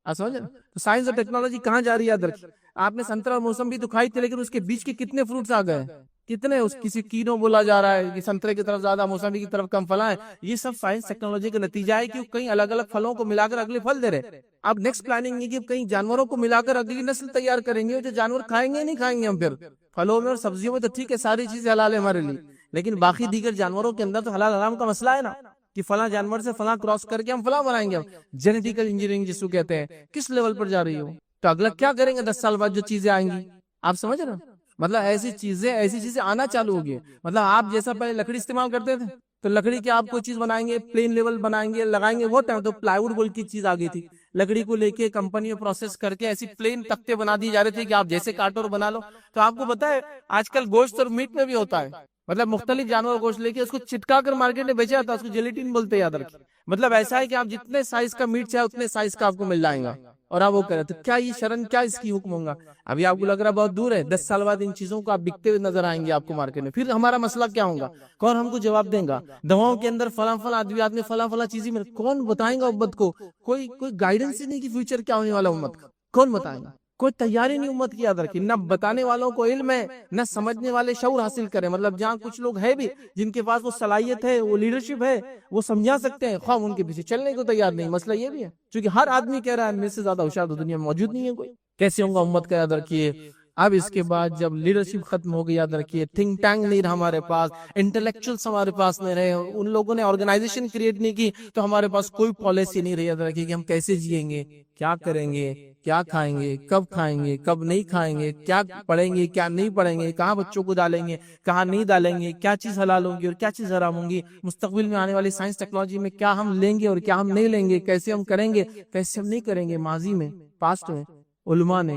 آپ سمجھ. تو سائنس اور ٹیکنالوجی کہاں جا رہی ہے. یاد رکھیے آپ نے سنترا اور موسمبی تو کھائی تھی, لیکن اس کے بیچ کے کتنے فروٹس آ گئے, کتنے, اس کسی کینو بولا جا رہا ہے کہ سنترے کی طرف زیادہ, موسمبی کی طرف کم فلاں ہے. یہ سب سائنس ٹیکنالوجی کا نتیجہ ہے کہ کئی الگ الگ پھلوں کو ملا کر اگلے پھل دے رہے. اب نیکسٹ پلاننگ ہے کہ کئی جانوروں کو ملا کر اگلی نسل تیار کریں گے, جو جانور کھائیں گے نہیں کھائیں گے ہم. پھر پھلوں میں اور سبزیوں میں تو ٹھیک ہے ساری چیزیں حلال ہے ہمارے لیے, لیکن باقی دیگر جانوروں کے اندر تو حلال حرام کا مسئلہ ہے نا, کہ فلاں جانور سے فلاں کراس کر کے ہم فلاں بنائیں گے. جینیٹیکل انجینئرنگ جس کو کہتے ہیں, کس لیول پر جا رہی ہو. تو اگلا کیا کریں گے 10 سال بعد جو چیزیں آئیں گی, آپ سمجھ رہے ہیں. مطلب ایسی چیزیں آنا چالو ہو گئی. مطلب آپ جیسا پہلے لکڑی استعمال کرتے تھے, تو لکڑی کی آپ کوئی چیز بنائیں گے, پلین لیول بنائیں گے, لگائیں گے, وہ ٹائم تو پلائی ووڈ بول کی چیز آ گئی تھی. لکڑی کو لے کے کمپنی میں پروسیس کر کے ایسی پلین تختے بنا دی جا رہے تھے کہ آپ جیسے کاٹو اور بنا لو. تو آپ کو پتا ہے آج کل گوشت اور میٹ میں بھی ہوتا ہے, مطلب مختلف جانور گوشت لے کے اس کو چٹکا کر مارکیٹ میں بیچا جاتا ہے, اس کو جیلیٹین بولتے ہیں. یاد رکھیں مطلب ایسا ہے کہ آپ جتنے سائز کا میٹ چاہے اتنے سائز کا آپ کو مل جائے گا, اور آپ وہ کریں. تو کیا یہ شرن, کیا اس کی حکم ہوگا. ابھی آپ کو لگ رہا بہت دور ہے, 10 سال بعد ان چیزوں کو آپ بکتے ہوئے نظر آئیں گے آپ کو مارکیٹ میں. پھر ہمارا مسئلہ کیا ہوگا, کون ہم کو جواب دیں گا. دواؤں کے اندر فلاں ادویات میں فلاں چیزیں میں کون بتائیں گا امت کو. کوئی گائیڈنس ہی نہیں کہ فیوچر کیا ہونے والا امت کا, کون بتائیں گا. کوئی تیاری نہیں امت کی. یاد رکھیں نہ بتانے والوں کو علم ہے, نہ سمجھنے والے شعور حاصل کریں. مطلب جہاں کچھ لوگ ہیں بھی جن کے پاس وہ صلاحیت ہے, وہ لیڈرشپ ہے, وہ سمجھا سکتے ہیں, خواہ ان کے پیچھے چلنے کو تیار نہیں. مسئلہ یہ بھی ہے کیونکہ ہر آدمی کہہ رہا ہے میرے سے زیادہ ہوشیار تو دنیا میں موجود نہیں ہے کوئی. کیسے ہوگا امت کا. یاد رکھیے اب اس کے بعد جب لیڈرشپ ختم ہو گئی, یاد رکھیے تھنک ٹینک نہیں رہا ہمارے پاس, انٹلیکچوئلس ہمارے پاس نہیں رہے, ان لوگوں نے آرگنائزیشن کریٹ نہیں کی, تو ہمارے پاس کوئی پالیسی نہیں رہی. یاد رکھیے کہ ہم کیسے جیئیں گے, کیا کریں گے, کیا کھائیں گے, کب نہیں کھائیں گے, کیا پڑھیں گے, کیا نہیں پڑھیں گے, کہاں بچوں کو ڈالیں گے, کہاں نہیں ڈالیں گے, کیا چیز حلال ہوگی اور کیا چیز حرام ہوگی, مستقبل میں آنے والی سائنس ٹیکنالوجی میں کیا ہم لیں گے اور کیا ہم نہیں لیں گے, کیسے ہم کریں گے, کیسے ہم نہیں کریں گے. ماضی میں, پاسٹ میں علماء نے,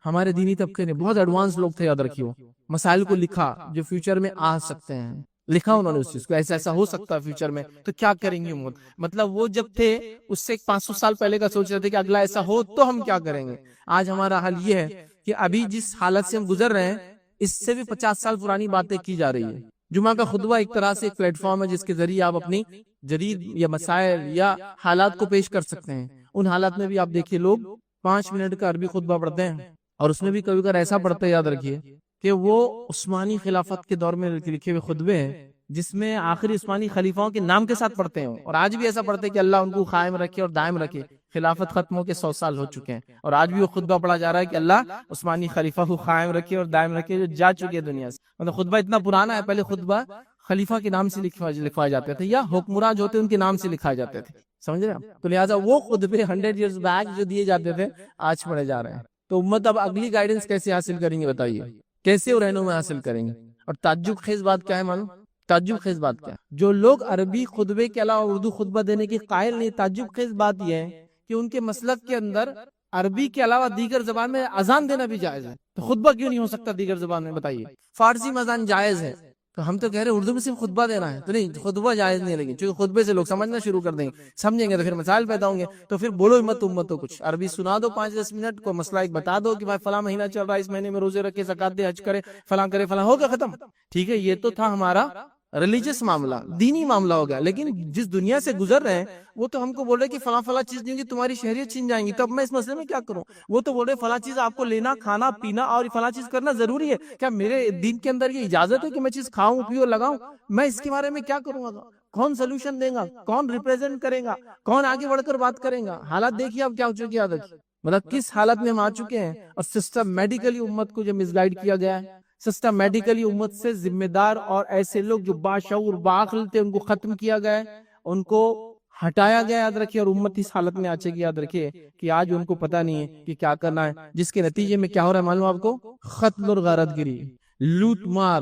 ہمارے دینی طبقے نے, بہت ایڈوانس لوگ تھے, یاد رکھیے, مسائل کو لکھا جو فیوچر میں آ سکتے ہیں. لکھا انہوں نے اس چیز کو, ایسا ہو سکتا ہے فیوچر میں, تو کیا کریں گے امت. مطلب وہ جب تھے اس سے 500 سال پہلے کا سوچ رہے تھے کہ اگلا ایسا ہو تو ہم کیا کریں گے. آج ہمارا حل یہ ہے کہ ابھی جس حالت سے ہم گزر رہے ہیں اس سے بھی 50 سال پرانی باتیں کی جا رہی ہے. جمعہ کا خطبہ ایک طرح سے ایک پلیٹ فارم ہے جس کے ذریعے آپ اپنی جدید یا مسائل یا حالات کو پیش کر سکتے ہیں. ان حالات میں بھی آپ دیکھیے لوگ 5 منٹ کا عربی خطبہ پڑھتے ہیں, اور اس میں بھی کبھی کبھار ایسا پڑھتے ہیں, یاد رکھیے کہ وہ عثمانی خلافت کے دور میں لکھے ہوئے خطبے ہیں جس میں آخری عثمانی خلیفاؤں کے نام کے ساتھ پڑھتے ہیں. اور آج بھی ایسا پڑھتے ہیں کہ اللہ ان کو قائم رکھے اور دائم رکھے. خلافت ختم ہو کے 100 سال ہو چکے ہیں اور آج بھی وہ خطبہ پڑھا جا رہا ہے کہ اللہ عثمانی خلیفہ کو قائم رکھے اور دائم رکھے جو جا چکے دنیا سے. مطلب خطبہ اتنا پرانا ہے, پہلے خطبہ خلیفہ کے نام سے لکھوائے جاتے تھے یا حکمراں جو تھے ان کے نام سے لکھائے جاتے تھے, سمجھ رہے ہیں. تو لہٰذا وہ خطبے 100 ایئرز بیک جو دیے جاتے تھے آج پڑھے جا رہے ہیں. تو امت اب اگلی گائیڈنس کیسے حاصل کریں گے, بتائیے کیسے وہ رہنما حاصل کریں گے. اور تعجب خیز بات کیا ہے معلوم, تعجب خیز بات کیا؟ جو لوگ عربی خطبے کے علاوہ اردو خطبہ دینے کی قائل نہیں، تعجب خیز بات یہ ہے کہ ان کے مسلک کے اندر عربی کے علاوہ دیگر زبان میں اذان دینا بھی جائز ہے، تو خطبہ کیوں نہیں ہو سکتا دیگر زبان میں؟ بتائیے، فارسی میں اذان جائز ہے تو ہم تو کہہ رہے ہیں اردو میں صرف خطبہ دینا ہے، تو نہیں، خطبہ جائز نہیں ہے، لیکن چونکہ خطبے سے لوگ سمجھنا شروع کر دیں گے، سمجھیں گے تو پھر مسائل پیدا ہوں گے، تو پھر بولو مت امت تو کچھ عربی سنا دو 5-10 منٹ کو، مسئلہ ایک بتا دو کہ بھائی فلاں مہینہ چل رہا ہے، اس مہینے میں روزے رکھے، زکات دے، حج کرے، فلاں کرے، فلاں، ہو گیا ختم، ٹھیک ہے؟ یہ تو تھا ہمارا ریلیجس معاملہ، دینی معاملہ ہو گیا، لیکن جس دنیا سے گزر رہے ہیں وہ تو ہم کو بول رہے کہ فلاں فلاں چیز نہیں ہوگی، تمہاری شہریت چھین جائیں گی، تو اب میں اس مسئلے میں کیا کروں؟ وہ تو بول رہے فلاں چیز آپ کو لینا، کھانا پینا اور فلاں چیز کرنا ضروری ہے، کیا میرے دین کے اندر یہ اجازت ہے کہ میں چیز کھاؤں پیوں لگاؤں؟ میں اس کے بارے میں کیا کروں گا؟ کون سولوشن دے گا؟ کون ریپرزینٹ کرے گا؟ کون آگے بڑھ کر بات کرے گا؟ حالات دیکھیے اب کیا ہو چکی ہے، مطلب کس حالت میں ہم آ چکے ہیں، اور سسٹمیٹیکلی امت کو جو مس گائیڈ کیا گیا ہے، سسٹمیٹیکلی امت سے ذمہ دار اور ایسے لوگ جو باشعور باعقل تھے ان کو ختم کیا گیا ہے، ان کو ہٹایا گیا، یاد رکھیے، اور امت اس حالت میں آ چکی، یاد رکھیے کہ آج ان کو پتہ نہیں ہے کہ کیا کرنا ہے، جس کے نتیجے میں کیا ہو رہا ہے معلوم آپ کو؟ قتل اور غارت گری، لوٹ مار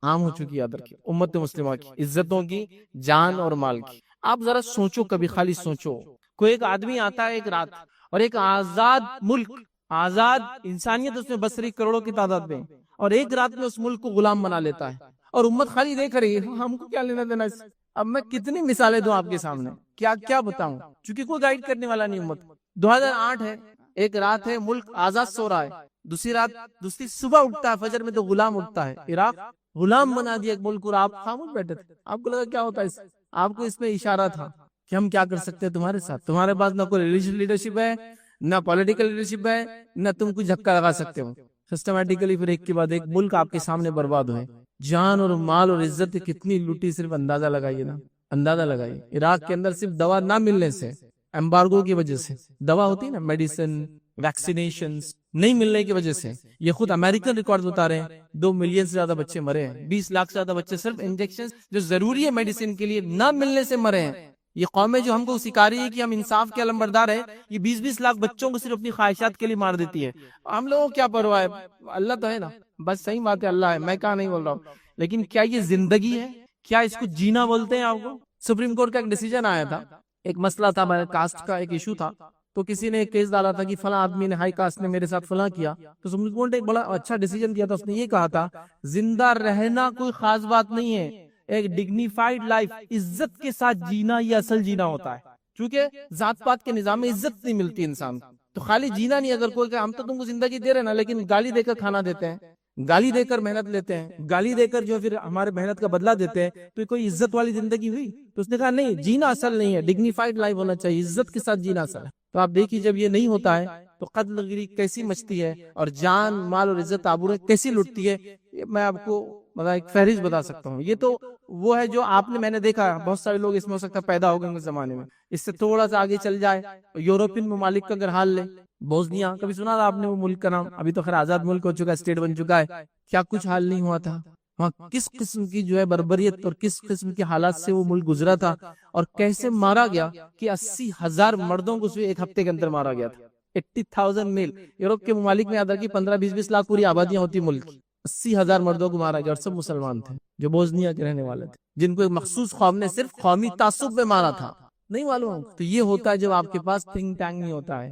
عام ہو چکی، یاد رکھیے، امت مسلمہ کی عزتوں کی، جان اور مال کی۔ آپ ذرا سوچو، کبھی خالی سوچو، کوئی ایک آدمی آتا ہے ایک رات، اور ایک آزاد ملک، آزاد انسانیت اس میں بس رہی کروڑوں کی تعداد میں، اور ایک رات میں اس ملک کو غلام بنا لیتا ہے، اور امت خالی دیکھ رہی ہے، ہم کو کیا لینا دینا اس؟ اب میں کتنی مثالیں دوں آپ کے سامنے، کیا بتاؤں، چونکہ کوئی گائیڈ کرنے والا نہیں امت۔ 2008 ہے، ایک رات ہے، ملک آزاد سو رہا ہے، دوسری صبح اٹھتا ہے، فجر میں تو غلام اٹھتا ہے، عراق غلام بنا دیا ایک ملک، اور آپ خاموش بیٹھے تھے، آپ کو لگا کیا ہوتا ہے؟ آپ کو اس میں اشارہ تھا کہ ہم کیا کر سکتے ہیں تمہارے ساتھ، تمہارے پاس نہ کوئی ریلیجیس لیڈرشپ ہے، نہ پولیٹیکل لیڈرشپ ہے، نہ تم کوئی جھکا لگا سکتے ہو۔ سسٹمیٹیکلی پھر ایک کے بعد ایک ملک آپ کے سامنے برباد ہوئے، جان اور مال اور عزت کتنی لوٹی، صرف اندازہ لگائیے نا، اندازہ لگائیے۔ عراق کے اندر صرف دوا نہ ملنے سے، ایمبارگو کی وجہ سے، دوا ہوتی ہے نا، میڈیسن، ویکسینیشنز نہیں ملنے کی وجہ سے، یہ خود امریکن ریکارڈ بتا رہے ہیں، 2 ملین سے زیادہ بچے مرے ہیں، 20 لاکھ سے زیادہ بچے صرف انجیکشن جو ضروری ہے میڈیسن کے لیے نہ ملنے سے مرے ہیں۔ یہ قومیں جو ہم کو سکھا رہی ہے کہ ہم انصاف کے علمبردار ہیں، یہ 20-20 لاکھ بچوں کو صرف اپنی خواہشات کے لیے مار دیتی ہے۔ ہم لوگوں کو کیا پرواہ ہے؟ اللہ تو ہے نا، بس صحیح بات ہے، اللہ ہے، میں کہاں نہیں بول رہا ہوں، لیکن کیا یہ زندگی ہے؟ کیا اس کو جینا بولتے ہیں آپ کو؟ سپریم کورٹ کا ایک ڈیسیجن آیا تھا، ایک مسئلہ تھا، کاسٹ کا ایک ایشو تھا، تو کسی نے ایک کیس ڈالا تھا کہ فلاں آدمی نے، ہائی کاسٹ نے میرے ساتھ فلاں کیا، تو سپریم کورٹ نے ایک بڑا اچھا ڈیسیجن دیا تھا، اس نے یہ کہا تھا زندہ رہنا کوئی خاص بات نہیں ہے، ایک ڈگنیفائڈ لائف، عزت کے ساتھ جینا یہ اصل جینا ہوتا ہے، کیونکہ ذات پات کے نظام میں عزت نہیں ملتی انسان کو، تو خالی جینا نہیں، اگر کوئی کہ ہم تو تم کو زندگی دے رہے نا، لیکن گالی دے کر کھانا دیتے ہیں، گالی دے کر محنت لیتے ہیں، گالی دے کر جو پھر ہمارے محنت کا بدلہ دیتے ہیں، تو یہ کوئی عزت والی زندگی ہوئی؟ تو اس نے کہا نہیں، جینا اصل نہیں ہے، ڈگنیفائڈ لائف ہونا چاہیے، عزت کے ساتھ جینا اصل ہے۔ تو آپ دیکھیے جب یہ نہیں ہوتا ہے تو قتل گری کیسی مچتی ہے، اور جان مال اور عزت آبرو کیسی لٹتی ہے، میں آپ کو ایک فہرست بتا سکتا ہوں۔ یہ تو وہ ہے جو آپ نے، میں نے دیکھا بہت سارے لوگ اس میں ہو سکتا ہے پیدا ہو گئے اس زمانے میں، اس سے تھوڑا سا آگے چل جائے، یورپین ممالک کا اگر حال لے، بوسنیا، کبھی سنا تھا آپ نے وہ ملک کا نام؟ ابھی تو خیر آزاد ملک ہو چکا ہے، اسٹیٹ بن چکا ہے، کیا کچھ حال نہیں ہوا تھا وہاں، کس قسم کی جو ہے بربریت اور کس قسم کے حالات سے وہ ملک گزرا تھا، اور کیسے مارا گیا کہ 80,000 مردوں کو ایک ہفتے کے اندر مارا گیا تھا، 80,000 میل۔ یورپ کے ممالک میں آدھا کی 15-20 لاکھ پوری آبادیاں ہوتی ملک، 80,000 مردوں کو مارا گیا، اور سب مسلمان تھے جو بوسنیا کے رہنے والے تھے، جن کو ایک مخصوص قوم نے صرف قومی تعصب میں مارا تھا، نہیں معلوم؟ تو یہ ہوتا ہے جب آپ کے پاس تھنک ٹینک نہیں ہوتا ہے،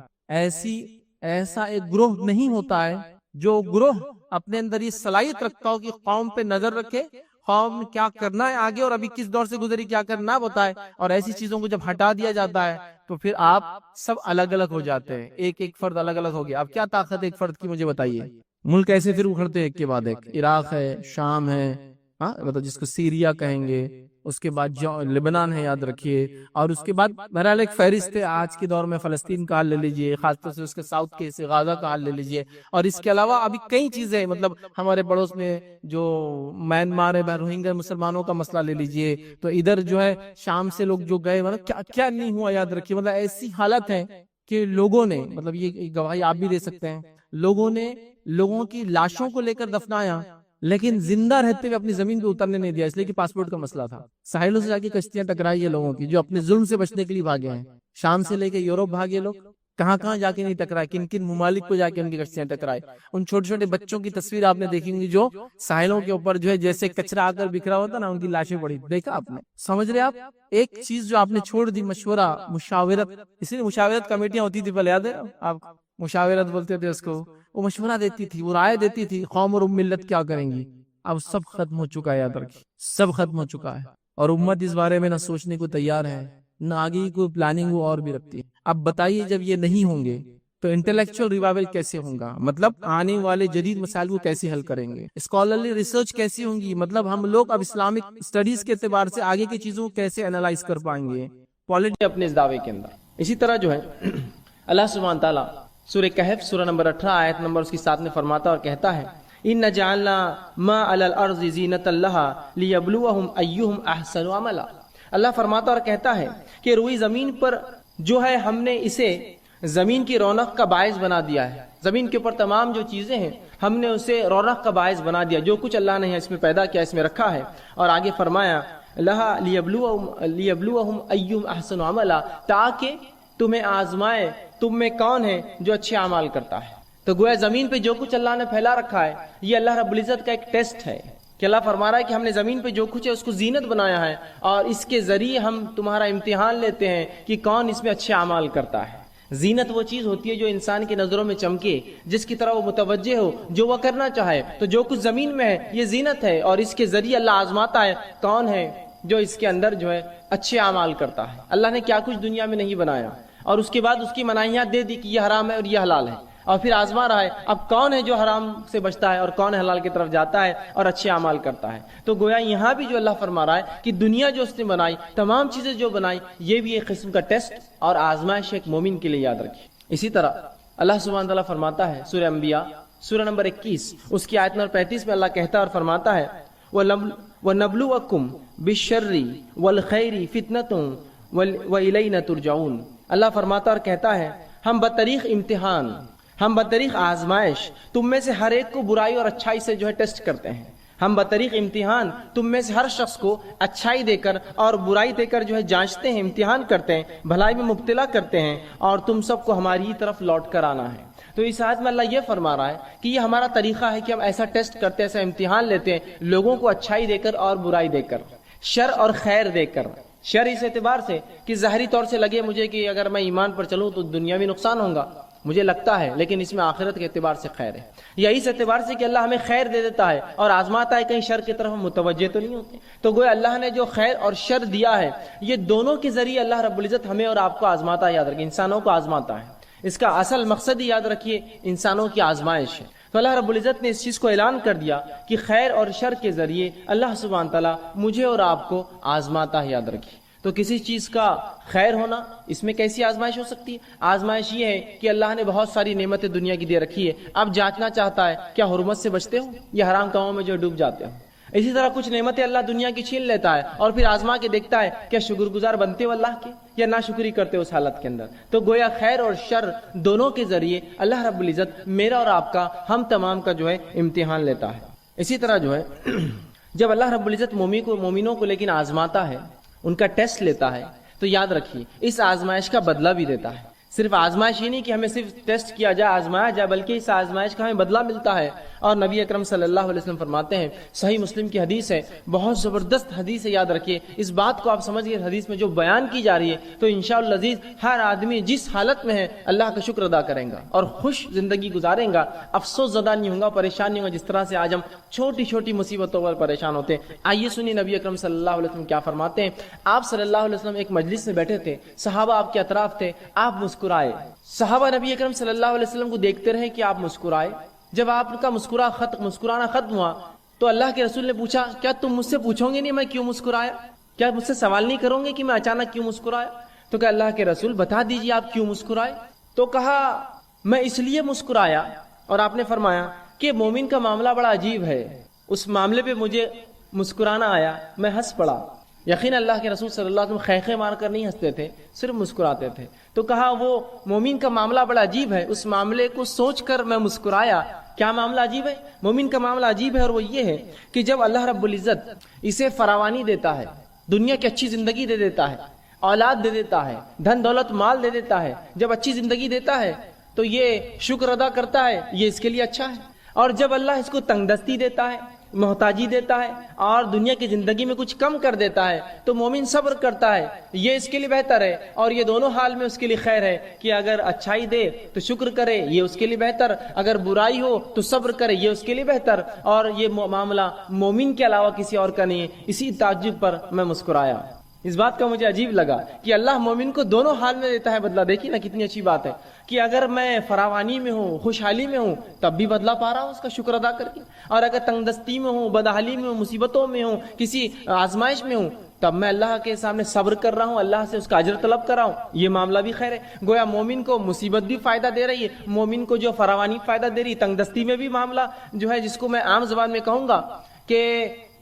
ایسا ایک گروہ نہیں ہوتا ہے جو گروہ اپنے اندر یہ صلاحیت رکھتا ہو کہ قوم پہ نظر رکھے، قوم کیا کرنا ہے آگے، اور ابھی کس دور سے گزری کیا کرنا بتائے، اور ایسی چیزوں کو جب ہٹا دیا جاتا ہے تو پھر آپ سب الگ الگ ہو جاتے ہیں، ایک فرد الگ الگ ہو گیا۔ اب کیا طاقت ہے ایک فرد کی، مجھے بتائیے، ملک ایسے پھر اکھڑتے ہیں ایک کے بعد ایک، عراق ہے، شام ہے، مطلب جس کو سیریا کہیں گے، اس کے بعد لبنان ہے، یاد رکھیے، اور اس کے بعد بہرحال ایک فہرست ہے آج کے دور میں، فلسطین کا حال لے لیجئے، خاص طور سے اس کے ساؤتھ کے حصے غازہ کا حال لے لیجئے، اور اس کے علاوہ ابھی کئی چیزیں، مطلب ہمارے پڑوس میں جو میانمار ہے، روہنگیا مسلمانوں کا مسئلہ لے لیجئے، تو ادھر جو ہے شام سے لوگ جو گئے، مطلب کیا نہیں ہوا، یاد رکھیے، مطلب ایسی حالت ہے کہ لوگوں نے، مطلب یہ گواہی آپ بھی دے سکتے ہیں، لوگوں نے لوگوں کی لاشوں کو لے کر دفنایا، لیکن زندہ رہتے ہوئے اپنی زمین پہ اترنے نہیں دیا، اس لیے کہ پاسپورٹ کا مسئلہ تھا، ساحلوں سے جا کے کشتیاں ٹکرائی ہے لوگوں کی جو اپنے ظلم سے بچنے کے لیے بھاگے ہیں، شام سے لے کے یورپ بھاگے لوگ، کہاں کہاں جا کے نہیں ٹکرائے، کن کن ممالک کو جا کے ان کی کشتیاں ٹکرائے۔ ان چھوٹے چھوٹے بچوں کی تصویر آپ نے دیکھی ہوں گی جو ساحلوں کے اوپر جو ہے جیسے کچرا آ کر بکھرا ہوتا نا، ان کی لاشیں پڑی، دیکھا آپ نے؟ سمجھ رہے آپ؟ ایک چیز جو آپ نے چھوڑ دی، مشورہ، مشاورت، اسی لیے مشاورت کمیٹیاں ہوتی تھی، پہلے یاد ہے آپ، مشاورت بولتے تھے اس کو، وہ مشورہ دیتی تھی، وہ رائے دیتی تھی قوم اور ملت کیا کریں گی۔ اب سب ختم ہو چکا ہے، یاد رکھیے، سب ختم ہو چکا ہے، اور امت اس بارے میں نہ سوچنے کو تیار ہے، نہ آگے کی کوئی پلاننگ وہ اور بھی رکھتی ہے۔ اب بتائیے جب یہ نہیں ہوں گے تو انٹلیکچوئل ریوائول کیسے ہوگا؟ مطلب آنے والے جدید مسائل کو کیسے حل کریں گے؟ اسکالرلی ریسرچ کیسی ہوں گی؟ مطلب ہم لوگ اب اسلامک اسٹڈیز کے اعتبار سے آگے کی چیزوں کو کیسے انالائز کر پائیں گے پولیٹی اپنے اس دعوے کے اندر۔ اسی طرح جو ہے اللہ سبحانہ تعالیٰ سورہ کہف سورہ نمبر 18 آیت نمبر اس کی 7 میں فرماتا اور کہتا ہے اِنَّ جَعَلْنَا مَا عَلَى الْأَرْضِ زِينَةً لَهَا لِيَبْلُوَهُمْ أَيُّهُمْ أَحْسَنُ عَمَلًا۔ اللہ فرماتا اور کہتا ہے کہ روئی زمین پر جو ہے ہم نے اسے زمین کی رونق کا باعث بنا دیا ہے، زمین کے اوپر تمام جو چیزیں ہیں ہم نے اسے رونق کا باعث بنا دیا، جو کچھ اللہ نے اس میں پیدا کیا، اس میں رکھا ہے۔ اور آگے فرمایا لَهَا لِيَبْلُوَهُمْ أَيُّهُمْ أَحْسَنُ عَمَلًا، تاکہ تمہیں آزمائے تم میں کون ہے جو اچھے اعمال کرتا ہے۔ تو گویا زمین پہ جو کچھ اللہ نے پھیلا رکھا ہے یہ اللہ رب العزت کا ایک ٹیسٹ ہے کہ اللہ فرما رہا ہے کہ ہم نے زمین پہ جو کچھ ہے اس کو زینت بنایا ہے، اور اس کے ذریعے ہم تمہارا امتحان لیتے ہیں کہ کون اس میں اچھے اعمال کرتا ہے۔ زینت وہ چیز ہوتی ہے جو انسان کی نظروں میں چمکے، جس کی طرح وہ متوجہ ہو، جو وہ کرنا چاہے۔ تو جو کچھ زمین میں ہے یہ زینت ہے، اور اس کے ذریعے اللہ آزماتا ہے کون ہے جو اس کے اندر جو ہے اچھے اعمال کرتا ہے۔ اللہ نے کیا کچھ دنیا میں نہیں بنایا، اور اس کے بعد اس کی مناہیاں دے دی کہ یہ حرام ہے اور یہ حلال ہے، اور پھر آزما رہا ہے اب کون ہے جو حرام سے بچتا ہے اور کون حلال کی طرف جاتا ہے اور اچھے اعمال کرتا ہے۔ تو گویا یہاں بھی جو اللہ فرما رہا ہے کہ دنیا جو اس نے بنائی، تمام چیزیں جو بنائی، یہ بھی ایک قسم کا ٹیسٹ اور آزمائش ایک مومن کے لیے، یاد رکھیے۔ اسی طرح اللہ سبحانہ تعالیٰ فرماتا ہے سورہ انبیاء سورہ نمبر 21 اس کی آیت نمبر 35 میں اللہ کہتا ہے اور فرماتا ہے وَنَبْلُوَكُمْ بِالشَّرِّ وَالْخَيْرِ فِتْنَةٌ وَإِلَيْنَا تُرْجَعُونَ۔ اللہ فرماتا اور کہتا ہے ہم بطریق امتحان، ہم بطریق آزمائش تم میں سے ہر ایک کو برائی اور اچھائی سے جو ہے ٹیسٹ کرتے ہیں۔ ہم بطریق امتحان تم میں سے ہر شخص کو اچھائی دے کر اور برائی دے کر جو ہے جانچتے ہیں، امتحان کرتے ہیں، بھلائی میں مبتلا کرتے ہیں، اور تم سب کو ہماری ہی طرف لوٹ کر آنا ہے۔ تو اس آیت میں اللہ یہ فرما رہا ہے کہ یہ ہمارا طریقہ ہے کہ ہم ایسا ٹیسٹ کرتے ہیں، ایسا امتحان لیتے ہیں، لوگوں کو اچھائی دے کر اور برائی دے کر، شر اور خیر دے کر۔ شر اس اعتبار سے کہ ظاہری طور سے لگے مجھے کہ اگر میں ایمان پر چلوں تو دنیاوی نقصان ہوگا، مجھے لگتا ہے، لیکن اس میں آخرت کے اعتبار سے خیر ہے۔ یا اس اعتبار سے کہ اللہ ہمیں خیر دے دیتا ہے اور آزماتا ہے، کہیں شر کی طرف ہم متوجہ تو نہیں ہوتے۔ تو گویا اللہ نے جو خیر اور شر دیا ہے یہ دونوں کے ذریعے اللہ رب العزت ہمیں اور آپ کو آزماتا ہے، یاد رکھیے، انسانوں کو آزماتا ہے۔ اس کا اصل مقصد ہی یاد رکھیے انسانوں کی آزمائش ہے۔ تو اللہ رب العزت نے اس چیز کو اعلان کر دیا کہ خیر اور شر کے ذریعے اللہ سبحانہ تعالیٰ مجھے اور آپ کو آزماتا ہے، یاد رکھیے۔ تو کسی چیز کا خیر ہونا، اس میں کیسی آزمائش ہو سکتی ہے؟ آزمائش یہ ہے کہ اللہ نے بہت ساری نعمتیں دنیا کی دے رکھی ہے، اب جانچنا چاہتا ہے کیا حرمت سے بچتے ہو یا حرام کاموں میں جو ڈوب جاتے ہو۔ اسی طرح کچھ نعمتیں اللہ دنیا کی چھین لیتا ہے اور پھر آزما کے دیکھتا ہے کیا شکر گزار بنتے ہو اللہ کے یا ناشکری کرتے ہو اس حالت کے اندر۔ تو گویا خیر اور شر دونوں کے ذریعے اللہ رب العزت میرا اور آپ کا، ہم تمام کا جو ہے امتحان لیتا ہے۔ اسی طرح جو ہے جب اللہ رب العزت مومنوں کو لیکن آزماتا ہے، ان کا ٹیسٹ لیتا ہے، تو یاد رکھیے اس آزمائش کا بدلہ بھی دیتا ہے۔ صرف آزمائش ہی نہیں کہ ہمیں صرف ٹیسٹ کیا جائے، آزمایا جائے، بلکہ اس آزمائش کا ہمیں بدلہ ملتا ہے۔ اور نبی اکرم صلی اللہ علیہ وسلم فرماتے ہیں، صحیح مسلم کی حدیث ہے، بہت زبردست حدیث ہے، یاد رکھیے اس بات کو آپ سمجھیے، حدیث میں جو بیان کی جا رہی ہے تو انشاءاللہ العزیز ہر آدمی جس حالت میں ہے اللہ کا شکر ادا کریں گا اور خوش زندگی گزاریں گا، افسوس زدہ نہیں ہوگا، پریشان نہیں ہوگا، جس طرح سے آج ہم چھوٹی چھوٹی مصیبتوں پر پریشان ہوتے ہیں۔ آئیے سنیے نبی اکرم صلی اللہ علیہ وسلم کیا فرماتے ہیں۔ آپ صلی اللہ علیہ وسلم ایک مجلس میں بیٹھے تھے، صحابہ آپ کے اطراف تھے، آپ مسکرائے۔ صحابہ نبی اکرم صلی اللہ علیہ وسلم کو دیکھتے رہے کہ آپ مسکرائے۔ جب آپ کا مسکرانا ختم ہوا تو اللہ کے رسول نے پوچھا، کیا تم مجھ سے پوچھو گے نہیں میں کیوں مسکرایا؟ کیا مجھ سے سوال نہیں کرو گے کہ میں اچانک کیوں مسکرایا؟ تو کہ اللہ کے رسول بتا دیجیے آپ کیوں مسکرائے؟ تو کہا میں اس لیے مسکرایا، اور آپ نے فرمایا کہ مومن کا معاملہ بڑا عجیب ہے، اس معاملے پہ مجھے مسکرانا آیا، میں ہنس پڑا۔ یقین اللہ کے رسول صلی اللہ علیہ وسلم خیخے مار کر نہیں ہنستے تھے، صرف مسکراتے تھے۔ تو کہا وہ مومن کا معاملہ بڑا عجیب ہے، اس معاملے کو سوچ کر میں مسکرایا۔ کیا معاملہ عجیب ہے؟ مومن کا معاملہ عجیب ہے، اور وہ یہ ہے کہ جب اللہ رب العزت اسے فراوانی دیتا ہے، دنیا کی اچھی زندگی دے دیتا ہے، اولاد دے دیتا ہے، دھن دولت مال دے دیتا ہے، جب اچھی زندگی دیتا ہے تو یہ شکر ادا کرتا ہے، یہ اس کے لیے اچھا ہے. اور جب اللہ اس کو تنگ دستی دیتا ہے، محتاجی دیتا ہے اور دنیا کی زندگی میں کچھ کم کر دیتا ہے تو مومن صبر کرتا ہے، یہ اس کے لیے بہتر ہے. اور یہ دونوں حال میں اس کے لیے خیر ہے کہ اگر اچھائی دے تو شکر کرے، یہ اس کے لیے بہتر، اگر برائی ہو تو صبر کرے، یہ اس کے لیے بہتر. اور یہ معاملہ مومن کے علاوہ کسی اور کا نہیں ہے. اسی تعجب پر میں مسکرایا، اس بات کا مجھے عجیب لگا کہ اللہ مومن کو دونوں حال میں دیتا ہے بدلہ. دیکھیے نا کتنی اچھی بات ہے کہ اگر میں فراوانی میں ہوں، خوشحالی میں ہوں، تب بھی بدلہ پا رہا ہوں اس کا شکر ادا کر کے. اور اگر تنگ دستی میں ہوں، بدحالی میں ہوں، مصیبتوں میں ہوں، کسی آزمائش میں ہوں، تب میں اللہ کے سامنے صبر کر رہا ہوں، اللہ سے اس کا اجر طلب کر رہا ہوں، یہ معاملہ بھی خیر ہے. گویا مومن کو مصیبت بھی فائدہ دے رہی ہے، مومن کو جو فراوانی فائدہ دے رہی ہے، تنگ دستی میں بھی معاملہ جو ہے جس کو میں عام زبان میں کہوں گا کہ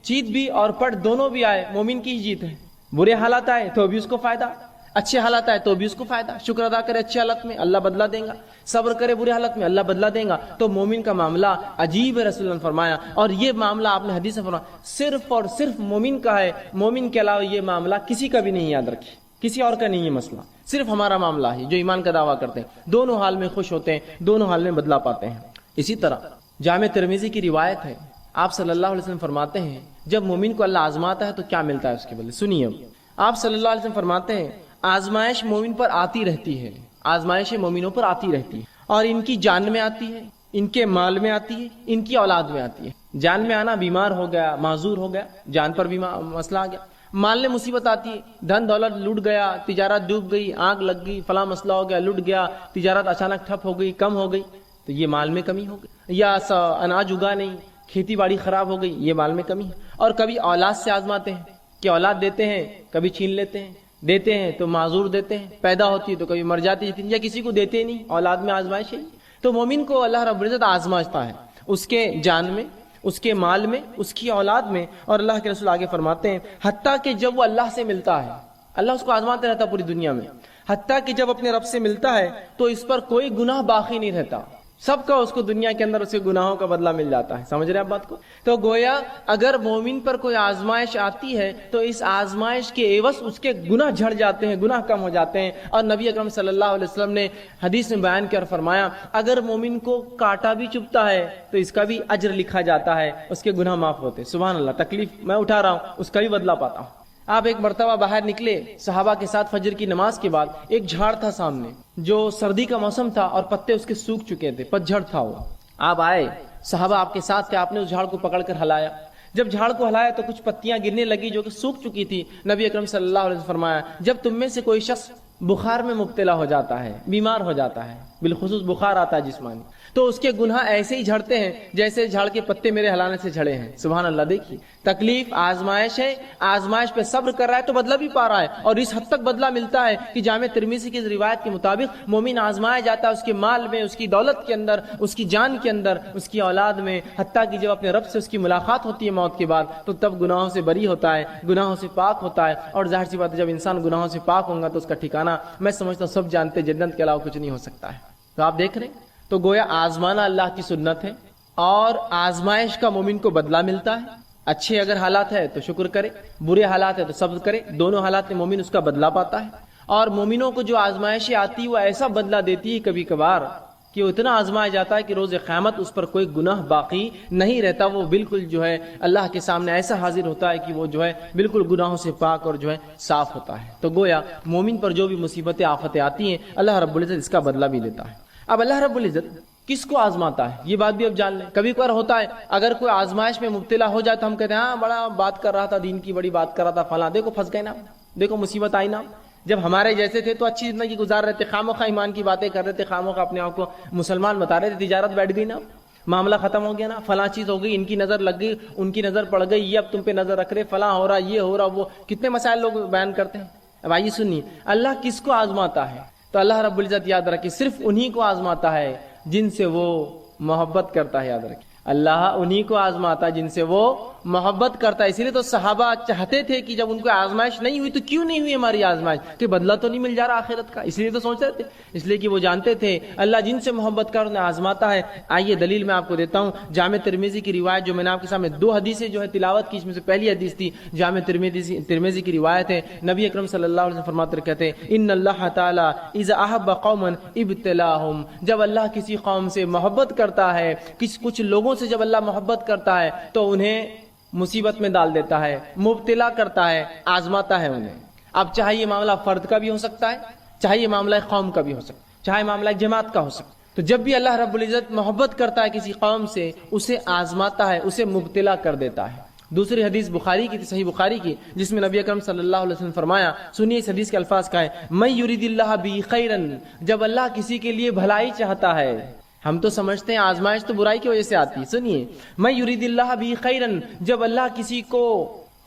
چیت بھی اور پٹ دونوں بھی آئے مومن کی ہی جیت ہے. برے حالات آئے تو بھی اس کو فائدہ، اچھے حالات آئے تو بھی اس کو فائدہ. شکر ادا کرے اچھے حالت میں، اللہ بدلہ دے گا، صبر کرے برے حالت میں، اللہ بدلہ دے گا. تو مومن کا معاملہ عجیب ہے، رسول اللہ نے فرمایا. اور یہ معاملہ آپ نے حدیث میں فرمایا صرف اور صرف مومن کا ہے، مومن کے علاوہ یہ معاملہ کسی کا بھی نہیں. یاد رکھیے کسی اور کا نہیں یہ مسئلہ، صرف ہمارا معاملہ ہے جو ایمان کا دعویٰ کرتے ہیں. دونوں حال میں خوش ہوتے ہیں، دونوں حال میں بدلہ پاتے ہیں. اسی طرح جامع ترمذی کی روایت ہے، آپ صلی اللہ علیہ وسلم فرماتے ہیں جب مومن کو اللہ آزماتا ہے تو کیا ملتا ہے اس کے بدلے. سنیے، آپ صلی اللہ علیہ وسلم فرماتے ہیں آزمائش مومن پر آتی رہتی ہے، آزمائش مومنوں پر آتی رہتی ہے، اور ان کی جان میں آتی ہے، ان کے مال میں آتی ہے، ان کی اولاد میں آتی ہے. جان میں آنا، بیمار ہو گیا، معذور ہو گیا، جان پر بھی مسئلہ آ گیا. مال میں مصیبت آتی ہے، دھن دولت لٹ گیا، تجارت ڈوب گئی، آگ لگ گئی، فلاں مسئلہ ہو گیا، لٹ گیا، تجارت اچانک ٹھپ ہو گئی، کم ہو گئی، تو یہ مال میں کمی ہو گئی. یا اناج اگا نہیں، کھیتی باڑی خراب ہو گئی، یہ مال میں کمی ہے. اور کبھی اولاد سے آزماتے ہیں کہ اولاد دیتے ہیں کبھی چھین لیتے ہیں، دیتے ہیں تو معذور دیتے ہیں، پیدا ہوتی ہے تو کبھی مر جاتی ہے، یا کسی کو دیتے نہیں، اولاد میں آزمائش ہے. تو مومن کو اللہ رب العزت آزمائشتا ہے اس کے جان میں، اس کے مال میں، اس کی اولاد میں. اور اللہ کے رسول آگے فرماتے ہیں حتیٰ کہ جب وہ اللہ سے ملتا ہے، اللہ اس کو آزماتے رہتا پوری دنیا میں، حتیٰ کہ جب اپنے رب سے ملتا ہے تو اس پر کوئی گناہ باقی نہیں رہتا، سب کا اس کو دنیا کے اندر اس کے گناہوں کا بدلہ مل جاتا ہے. سمجھ رہے آپ بات کو؟ تو گویا اگر مومن پر کوئی آزمائش آتی ہے تو اس آزمائش کے عوض اس کے گناہ جھڑ جاتے ہیں، گناہ کم ہو جاتے ہیں. اور نبی اکرم صلی اللہ علیہ وسلم نے حدیث میں بیان کیا اور فرمایا اگر مومن کو کانٹا بھی چبھتا ہے تو اس کا بھی اجر لکھا جاتا ہے، اس کے گناہ معاف ہوتے. سبحان اللہ، تکلیف میں اٹھا رہا ہوں اس کا بھی بدلہ پاتا ہوں. آپ ایک مرتبہ باہر نکلے صحابہ کے ساتھ فجر کی نماز کے بعد، ایک جھاڑ تھا سامنے جو سردی کا موسم تھا اور پتے اس کے سوکھ چکے تھے، پتجھڑ تھا وہ. آپ آئے، صحابہ آپ کے ساتھ تھے، آپ نے اس جھاڑ کو پکڑ کر ہلایا. جب جھاڑ کو ہلایا تو کچھ پتیاں گرنے لگی جو کہ سوکھ چکی تھی. نبی اکرم صلی اللہ علیہ وسلم فرمایا جب تم میں سے کوئی شخص بخار میں مبتلا ہو جاتا ہے، بیمار ہو جاتا ہے، بالخصوص بخار آتا ہے جسمانی، تو اس کے گناہ ایسے ہی جھڑتے ہیں جیسے جھاڑ کے پتے میرے ہلانے سے جھڑے ہیں. سبحان اللہ. دیکھیے تکلیف، آزمائش ہے، آزمائش پہ صبر کر رہا ہے تو بدلہ بھی پا رہا ہے. اور اس حد تک بدلہ ملتا ہے کہ جامع ترمذی کی روایت کے مطابق مومن آزمایا جاتا ہے اس کے مال میں، اس کی دولت کے اندر، اس کی جان کے اندر، اس کی اولاد میں، حتیٰ کہ جب اپنے رب سے اس کی ملاقات ہوتی ہے موت کے بعد تو تب گناہوں سے بری ہوتا ہے، گناہوں سے پاک ہوتا ہے. اور ظاہر سی بات ہے جب انسان گناہوں سے پاک ہوگا تو اس کا ٹھکانہ میں سمجھتا ہوں سب جانتے جنت کے علاوہ کچھ نہیں ہو سکتا ہے. تو آپ دیکھ رہے ہیں تو گویا آزمانا اللہ کی سنت ہے، اور آزمائش کا مومن کو بدلہ ملتا ہے. اچھے اگر حالات ہے تو شکر کرے، برے حالات ہے تو صبر کرے، دونوں حالات میں مومن اس کا بدلہ پاتا ہے. اور مومنوں کو جو آزمائشیں آتی وہ ایسا بدلہ دیتی ہے کبھی کبھار کہ وہ اتنا آزمایا جاتا ہے کہ روز قیامت اس پر کوئی گناہ باقی نہیں رہتا. وہ بالکل جو ہے اللہ کے سامنے ایسا حاضر ہوتا ہے کہ وہ جو ہے بالکل گناہوں سے پاک اور جو ہے صاف ہوتا ہے. تو گویا مومن پر جو بھی مصیبتیں آفتیں آتی ہیں اللہ رب العزت اس کا بدلہ بھی دیتا ہے. اب اللہ رب العزت کس کو آزماتا ہے یہ بات بھی اب جان لیں. کبھی کبھار ہوتا ہے اگر کوئی آزمائش میں مبتلا ہو جائے تو ہم کہتے ہیں ہاں بڑا بات کر رہا تھا، دین کی بڑی بات کر رہا تھا، فلاں دیکھو پھنس گئے نا، دیکھو مصیبت آئی نا. جب ہمارے جیسے تھے تو اچھی زندگی گزار رہے تھے، خاموخواہ ایمان کی باتیں کر رہے تھے، خاموخواہ اپنے آپ کو مسلمان بتا رہے تھے، تجارت بیٹھ گئی نا، معاملہ ختم ہو گیا نا، فلاں چیز ہو گئی، ان کی نظر لگ گئی، ان کی نظر پڑ گئی، یہ اب تم پہ نظر رکھ رہے، فلاں ہو رہا، یہ ہو رہا، وہ کتنے مسائل لوگ بیان کرتے ہیں. اب آئیے سنیے اللہ کس کو آزماتا ہے. تو اللہ رب العزت یاد رکھے صرف انہی کو آزماتا ہے جن سے وہ محبت کرتا ہے. یاد رکھے اللہ انہی کو آزماتا ہے جن سے وہ محبت کرتا ہے. اسی لیے تو صحابہ چاہتے تھے کہ جب ان کو آزمائش نہیں ہوئی تو کیوں نہیں ہوئی ہماری آزمائش, کہ بدلہ تو نہیں مل جا رہا آخرت کا, اس لیے تو سوچ رہے تھے. اس لیے کہ وہ جانتے تھے اللہ جن سے محبت کر انہیں آزماتا ہے. آئیے دلیل میں آپ کو دیتا ہوں. جامع ترمذی کی روایت جو میں نے آپ کے سامنے 2 حدیثیں جو ہے تلاوت کی, اس میں سے پہلی حدیث تھی جامع ترمذی کی روایت ہے. نبی اکرم صلی اللہ علیہ وسلم فرماتے کہتے ہیں ان اللہ تعالی اذا احب قوما ابتلاهم, جب اللہ کسی قوم سے محبت کرتا ہے, کچھ لوگوں سے جب اللہ محبت کرتا ہے تو انہیں مصیبت میں ڈال دیتا ہے, مبتلا کرتا ہے, آزماتا ہے انہیں. اب چاہے یہ معاملہ فرد کا بھی ہو سکتا ہے, چاہے یہ معاملہ قوم کا بھی ہو سکتا ہے, چاہے معاملہ جماعت کا ہو سکتا ہے. تو جب بھی اللہ رب العزت محبت کرتا ہے کسی قوم سے, اسے آزماتا ہے, اسے مبتلا کر دیتا ہے. دوسری حدیث بخاری کی, صحیح بخاری کی, جس میں نبی اکرم صلی اللہ علیہ وسلم فرمایا, سنیے اس حدیث کے الفاظ کا ہے, من یرید اللہ بہ خیرا, جب اللہ کسی کے لیے بھلائی چاہتا ہے. ہم تو سمجھتے ہیں آزمائش تو برائی کی وجہ سے آتی ہے. سنیے, من یرید اللہ بہ خیرا, جب اللہ کسی کو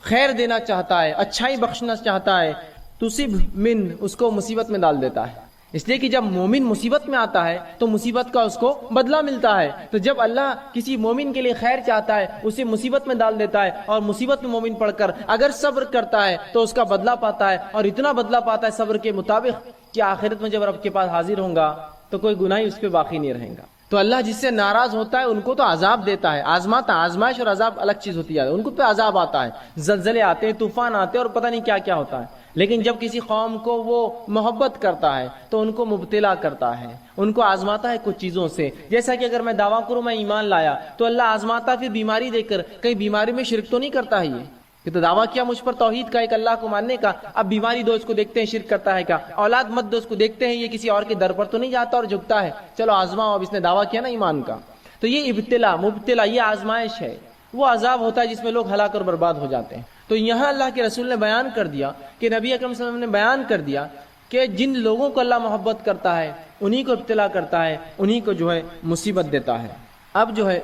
خیر دینا چاہتا ہے, اچھائی بخشنا چاہتا ہے, تصب من, اس کو مصیبت میں ڈال دیتا ہے. اس لیے کہ جب مومن مصیبت میں آتا ہے تو مصیبت کا اس کو بدلہ ملتا ہے. تو جب اللہ کسی مومن کے لیے خیر چاہتا ہے اسے مصیبت میں ڈال دیتا ہے, اور مصیبت میں مومن پڑھ کر اگر صبر کرتا ہے تو اس کا بدلہ پاتا ہے, اور اتنا بدلہ پاتا ہے صبر کے مطابق کہ آخرت میں جب رب کے پاس حاضر ہوں گا تو کوئی گناہ اس پہ باقی نہیں رہے گا. تو اللہ جس سے ناراض ہوتا ہے ان کو تو عذاب دیتا ہے, آزماتا. آزمائش اور عذاب الگ چیز ہوتی ہے. ان کو پہ عذاب آتا ہے, زلزلے آتے ہیں, طوفان آتے ہیں, اور پتہ نہیں کیا کیا ہوتا ہے. لیکن جب کسی قوم کو وہ محبت کرتا ہے تو ان کو مبتلا کرتا ہے, ان کو آزماتا ہے کچھ چیزوں سے. جیسا کہ اگر میں دعویٰ کروں میں ایمان لایا تو اللہ آزماتا پھر بیماری دے کر, کہیں بیماری میں شرک تو نہیں کرتا ہے. یہ تو دعویٰ کیا مجھ پر توحید کا, ایک اللہ کو ماننے کا, اب بیماری دو, اس کو دیکھتے ہیں شرک کرتا ہے کیا. اولاد مت دو, اس کو دیکھتے ہیں یہ کسی اور کے در پر تو نہیں جاتا اور جھکتا ہے, چلو آزماؤ. اب اس نے دعویٰ کیا نا ایمان کا. تو یہ ابتلا, مبتلا, یہ آزمائش ہے. وہ عذاب ہوتا ہے جس میں لوگ ہلاک اور برباد ہو جاتے ہیں. تو یہاں اللہ کے رسول نے بیان کر دیا, کہ نبی اکرم صلی اللہ علیہ وسلم نے بیان کر دیا کہ جن لوگوں کو اللہ محبت کرتا ہے انہی کو ابتلا کرتا ہے, انہی کو جو ہے مصیبت دیتا ہے. اب جو ہے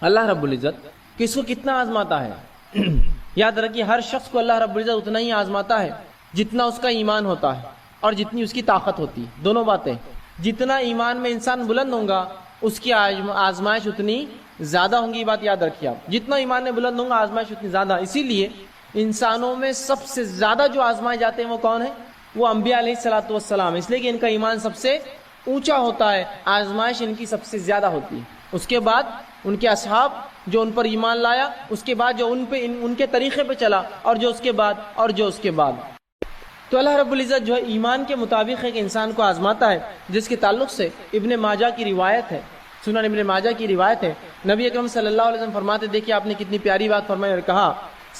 اللہ رب العزت کس کو کتنا آزماتا ہے. یاد رکھیے ہر شخص کو اللہ رب العزت اتنا ہی آزماتا ہے جتنا اس کا ایمان ہوتا ہے اور جتنی اس کی طاقت ہوتی ہے. دونوں باتیں, جتنا ایمان میں انسان بلند ہوگا اس کی آزمائش اتنی زیادہ ہوں گی. بات یاد رکھیے آپ, جتنا ایمان میں بلند ہوگا آزمائش اتنی زیادہ. اسی لیے انسانوں میں سب سے زیادہ جو آزمائے جاتے ہیں وہ کون ہیں؟ وہ انبیاء علیہ الصلوۃ والسلام. اس لیے کہ ان کا ایمان سب سے اونچا ہوتا ہے, آزمائش ان کی سب سے زیادہ ہوتی ہے. اس کے بعد ان کے اصحاب جو ان پر ایمان لایا, اس کے بعد جو ان کے طریقے پہ چلا, اور جو اس کے بعد, اور جو اس کے بعد. تو اللہ رب العزت جو ہے ایمان کے مطابق ایک انسان کو آزماتا ہے, جس کے تعلق سے ابن ماجہ کی روایت ہے, سنن ابن ماجہ کی روایت ہے. نبی اکرم صلی اللہ علیہ وسلم فرماتے, دیکھیے آپ نے کتنی پیاری بات فرمائی اور کہا,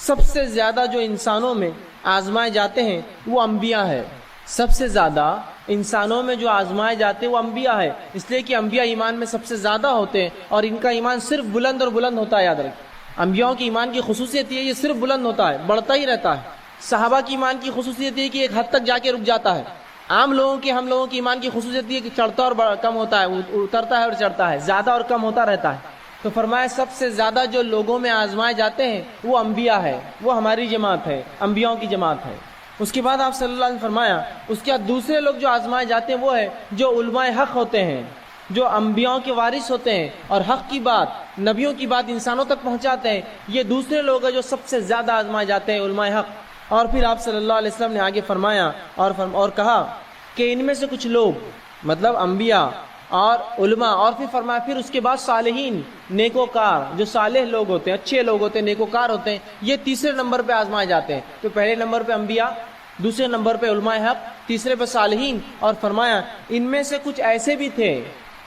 سب سے زیادہ جو انسانوں میں آزمائے جاتے ہیں وہ انبیاء ہے. سب سے زیادہ انسانوں میں جو آزمائے جاتے ہیں وہ انبیاء ہے. اس لیے کہ انبیاء ایمان میں سب سے زیادہ ہوتے ہیں, اور ان کا ایمان صرف بلند اور بلند ہوتا ہے. یاد رکھیں, انبیاءوں کی ایمان کی خصوصیت یہ صرف بلند ہوتا ہے, بڑھتا ہی رہتا ہے. صحابہ کی ایمان کی خصوصیت یہ کہ ایک حد تک جا کے رک جاتا ہے. عام لوگوں کی, ہم لوگوں کی ایمان کی خصوصیت یہ کہ چڑھتا اور کم ہوتا ہے, اترتا ہے اور چڑھتا ہے, زیادہ اور کم ہوتا رہتا ہے. تو فرمایا سب سے زیادہ جو لوگوں میں آزمائے جاتے ہیں وہ انبیاء ہے, وہ ہماری جماعت ہے, انبیاؤں کی جماعت ہے. اس کے بعد آپ صلی اللہ علیہ وسلم فرمایا, اس کے بعد دوسرے لوگ جو آزمائے جاتے ہیں وہ ہے جو علماء حق ہوتے ہیں, جو انبیاؤں کے وارث ہوتے ہیں اور حق کی بات, نبیوں کی بات انسانوں تک پہنچاتے ہیں. یہ دوسرے لوگ ہیں جو سب سے زیادہ آزمائے جاتے ہیں, علماء حق. اور پھر آپ صلی اللہ علیہ وسلم نے آگے فرمایا اور کہا کہ ان میں سے کچھ لوگ, مطلب انبیاء اور علماء, اور پھر فرمایا پھر اس کے بعد صالحین, نیکوکار, جو صالح لوگ ہوتے ہیں, اچھے لوگ ہوتے ہیں, نیکوکار ہوتے ہیں, یہ تیسرے نمبر پہ آزمائے جاتے ہیں. تو پہلے نمبر پہ انبیاء, دوسرے نمبر پہ علماء حق, تیسرے پہ صالحین. اور فرمایا ان میں سے کچھ ایسے بھی تھے,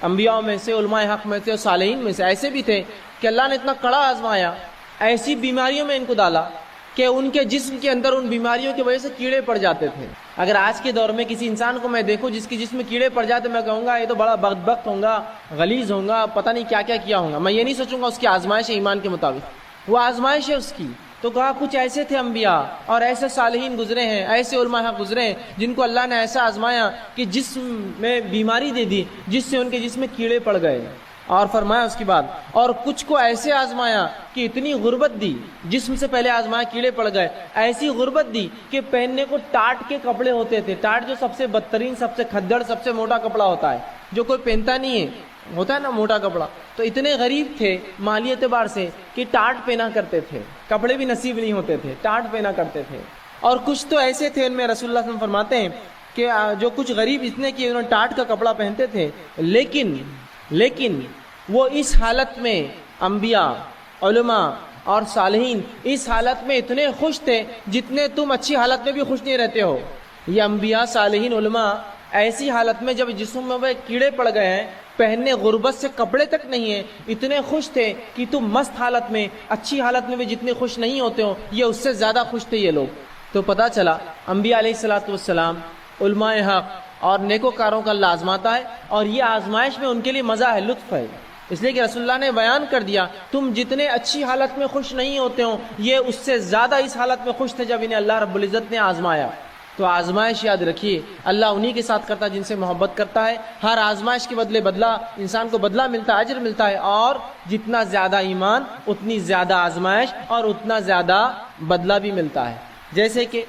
انبیاء میں سے, علماء حق میں سے اور صالحین میں سے ایسے بھی تھے کہ اللہ نے اتنا کڑا آزمایا, ایسی بیماریوں میں ان کو ڈالا کہ ان کے جسم کے اندر ان بیماریوں کی وجہ سے کیڑے پڑ جاتے تھے. اگر آج کے دور میں کسی انسان کو میں دیکھوں جس کے جسم میں کیڑے پڑ جاتے, میں کہوں گا یہ تو بڑا بدبخت ہوگا, غلیظ ہوگا, پتہ نہیں کیا کیا ہوگا. میں یہ نہیں سوچوں گا اس کی آزمائش ہے ایمان کے مطابق, وہ آزمائش ہے اس کی. تو کہا کچھ ایسے تھے انبیاء اور ایسے صالحین گزرے ہیں, ایسے علماء حق گزرے ہیں جن کو اللہ نے ایسا آزمایا کہ جسم میں بیماری دے دی جس سے ان کے جسم میں کیڑے پڑ گئے. اور فرمایا اس کے بعد, اور کچھ کو ایسے آزمایا کہ اتنی غربت دی, جسم سے پہلے آزمایا کیڑے پڑ گئے, ایسی غربت دی کہ پہننے کو ٹاٹ کے کپڑے ہوتے تھے. ٹاٹ جو سب سے بدترین, سب سے کھدڑ, سب سے موٹا کپڑا ہوتا ہے جو کوئی پہنتا نہیں ہے, ہوتا ہے نا موٹا کپڑا، تو اتنے غریب تھے مالی اعتبار سے کہ ٹاٹ پہنا کرتے تھے، کپڑے بھی نصیب نہیں ہوتے تھے، ٹاٹ پہنا کرتے تھے. اور کچھ تو ایسے تھے ان میں رسول اللہ صلی اللہ علیہ وسلم فرماتے ہیں کہ جو کچھ غریب اتنے کہ انہوں نے ٹاٹ کا کپڑا پہنتے تھے، لیکن وہ اس حالت میں انبیاء، علماء اور صالحین اس حالت میں اتنے خوش تھے جتنے تم اچھی حالت میں بھی خوش نہیں رہتے ہو. یہ انبیاء، صالحین، علماء ایسی حالت میں جب جسم میں وہ کیڑے پڑ گئے ہیں، پہننے غربت سے کپڑے تک نہیں ہیں، اتنے خوش تھے کہ تم مست حالت میں، اچھی حالت میں بھی جتنے خوش نہیں ہوتے ہو، یہ اس سے زیادہ خوش تھے یہ لوگ. تو پتہ چلا انبیاء علیہ الصلوۃ والسلام، علماء حق اور نیکوکاروں کا اللہ آزماتا ہے، اور یہ آزمائش میں ان کے لیے مزہ ہے، لطف ہے. اس لیے کہ رسول اللہ نے بیان کر دیا تم جتنے اچھی حالت میں خوش نہیں ہوتے ہو، یہ اس سے زیادہ اس حالت میں خوش تھے جب انہیں اللہ رب العزت نے آزمایا. تو آزمائش یاد رکھیے اللہ انہی کے ساتھ کرتا ہے جن سے محبت کرتا ہے. ہر آزمائش کے بدلے بدلہ انسان کو بدلہ ملتا ہے، اجر ملتا ہے، اور جتنا زیادہ ایمان اتنی زیادہ آزمائش اور اتنا زیادہ بدلہ بھی ملتا ہے. جیسے کہ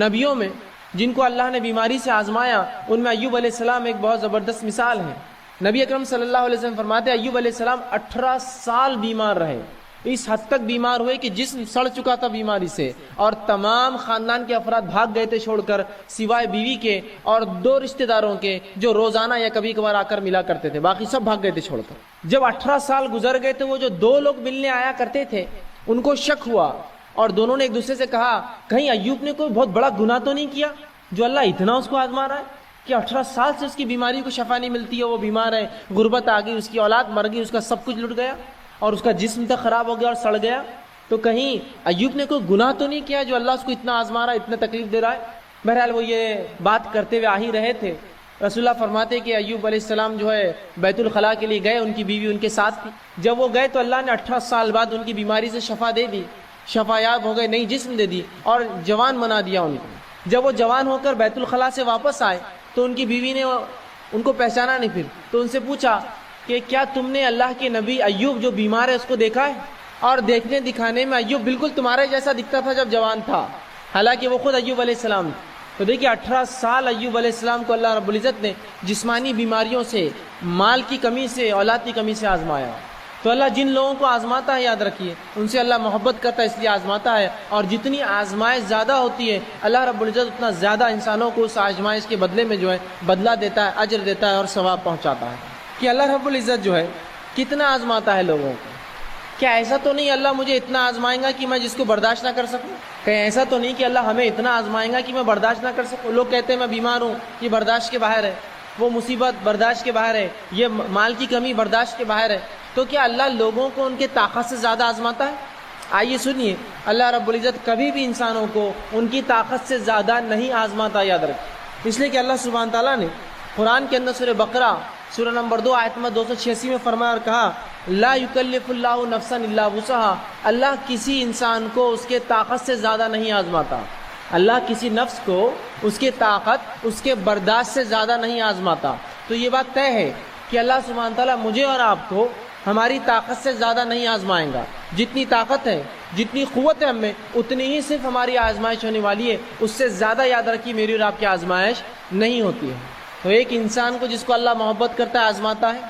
نبیوں میں جن کو اللہ نے بیماری سے آزمایا، ان میں ایوب علیہ السلام ایک بہت زبردست مثال ہے. نبی اکرم صلی اللہ علیہ وسلم فرماتے ہیں ایوب علیہ السلام 18 سال بیمار رہے، اس حد تک بیمار ہوئے کہ جسم سڑ چکا تھا بیماری سے، اور تمام خاندان کے افراد بھاگ گئے تھے چھوڑ کر، سوائے بیوی کے اور 2 رشتہ داروں کے جو روزانہ یا کبھی کبھار آ کر ملا کرتے تھے، باقی سب بھاگ گئے تھے چھوڑ کر. جب 18 سال گزر گئے تو وہ جو 2 لوگ ملنے آیا کرتے تھے ان کو شک ہوا، اور دونوں نے ایک دوسرے سے کہا کہیں ایوب نے کوئی بہت بڑا گناہ تو نہیں کیا جو اللہ اتنا اس کو آزما رہا ہے کہ 18 سال سے اس کی بیماری کو شفا نہیں ملتی ہے، وہ بیمار ہے، غربت آ گئی، اس کی اولاد مر گئی، اس کا سب کچھ لٹ گیا اور اس کا جسم تک خراب ہو گیا اور سڑ گیا. تو کہیں ایوب نے کوئی گناہ تو نہیں کیا جو اللہ اس کو اتنا آزما رہا ہے، اتنا تکلیف دے رہا ہے. بہرحال وہ یہ بات کرتے ہوئے آ ہی رہے تھے. رسول اللہ فرماتے کہ ایوب علیہ السلام جو ہے بیت الخلاء کے لیے گئے، ان کی بیوی ان کے ساتھ تھی. جب وہ گئے تو اللہ نے 18 سال بعد ان کی بیماری سے شفا دے دی، شفا یاب ہو گئے، نئی جسم دے دی اور جوان بنا دیا ان کو. جب وہ جوان ہو کر بیت الخلاء سے واپس آئے تو ان کی بیوی نے ان کو پہچانا نہیں. پھر تو ان سے پوچھا کہ کیا تم نے اللہ کے نبی ایوب جو بیمار ہے اس کو دیکھا ہے؟ اور دیکھنے دکھانے میں ایوب بالکل تمہارے جیسا دکھتا تھا جب جوان تھا، حالانکہ وہ خود ایوب علیہ السلام تھے. تو دیکھیے 18 سال ایوب علیہ السلام کو اللہ رب العزت نے جسمانی بیماریوں سے، مال کی کمی سے، اولاد کی کمی سے آزمایا. تو اللہ جن لوگوں کو آزماتا ہے یاد رکھیے ان سے اللہ محبت کرتا ہے، اس لیے آزماتا ہے. اور جتنی آزمائش زیادہ ہوتی ہے اللہ رب العزت اتنا زیادہ انسانوں کو اس آزمائش کے بدلے میں جو ہے بدلہ دیتا ہے، اجر دیتا ہے اور ثواب پہنچاتا ہے. کہ اللہ رب العزت جو ہے کتنا آزماتا ہے لوگوں کو. کیا ایسا تو نہیں اللہ مجھے اتنا آزمائیں گا کہ میں جس کو برداشت نہ کر سکوں؟ کہیں ایسا تو نہیں کہ اللہ ہمیں اتنا آزمائیں گا کہ میں برداشت نہ کر سکوں؟ لوگ کہتے ہیں میں بیمار ہوں، یہ برداشت کے باہر ہے، وہ مصیبت برداشت کے باہر ہے، یہ مال کی کمی برداشت کے باہر ہے. تو کیا اللہ لوگوں کو ان کے طاقت سے زیادہ آزماتا ہے؟ آئیے سنیے، اللہ رب العزت کبھی بھی انسانوں کو ان کی طاقت سے زیادہ نہیں آزماتا، یاد رکھیں. اس لیے کہ اللہ سبحانہ تعالیٰ نے قرآن کے اندر سورہ بقرہ سورہ نمبر 2 آیت نمبر 286 میں فرمایا اور کہا لا یکلف اللہ نفسا الا وسعها. اللہ کسی انسان کو اس کے طاقت سے زیادہ نہیں آزماتا. اللہ کسی نفس کو اس کے طاقت، اس کے برداشت سے زیادہ نہیں آزماتا. تو یہ بات طے ہے کہ اللہ سبحانہ تعالیٰ مجھے اور آپ کو ہماری طاقت سے زیادہ نہیں آزمائیں گا. جتنی طاقت ہے، جتنی قوت ہے ہم میں، اتنی ہی صرف ہماری آزمائش ہونے والی ہے. اس سے زیادہ یاد رکھیے میری اور آپ کی آزمائش نہیں ہوتی ہے. تو ایک انسان کو جس کو اللہ محبت کرتا ہے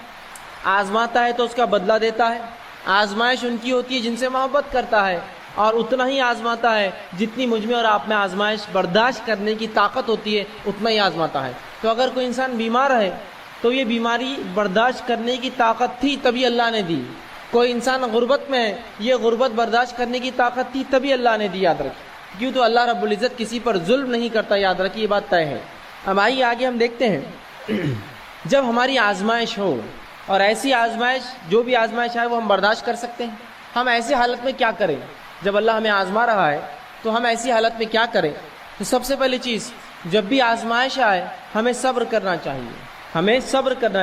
آزماتا ہے تو اس کا بدلہ دیتا ہے. آزمائش ان کی ہوتی ہے جن سے محبت کرتا ہے، اور اتنا ہی آزماتا ہے جتنی مجھ میں اور آپ میں آزمائش برداشت کرنے کی طاقت ہوتی ہے، اتنا ہی آزماتا ہے. تو اگر کوئی انسان بیمار ہے تو یہ بیماری برداشت کرنے کی طاقت تھی تبھی اللہ نے دی. کوئی انسان غربت میں ہے، یہ غربت برداشت کرنے کی طاقت تھی تبھی اللہ نے دی. یاد رکھیں، کیوں تو اللہ رب العزت کسی پر ظلم نہیں کرتا. یاد رکھیے یہ بات طے ہے. اب آئیے آگے ہم دیکھتے ہیں جب ہماری آزمائش ہو، اور ایسی آزمائش جو بھی آزمائش آئے وہ ہم برداشت کر سکتے ہیں، ہم ایسی حالت میں کیا کریں؟ جب اللہ ہمیں آزما رہا ہے تو ہم ایسی حالت میں کیا کریں؟ تو سب سے پہلی چیز، جب بھی آزمائش آئے ہمیں صبر کرنا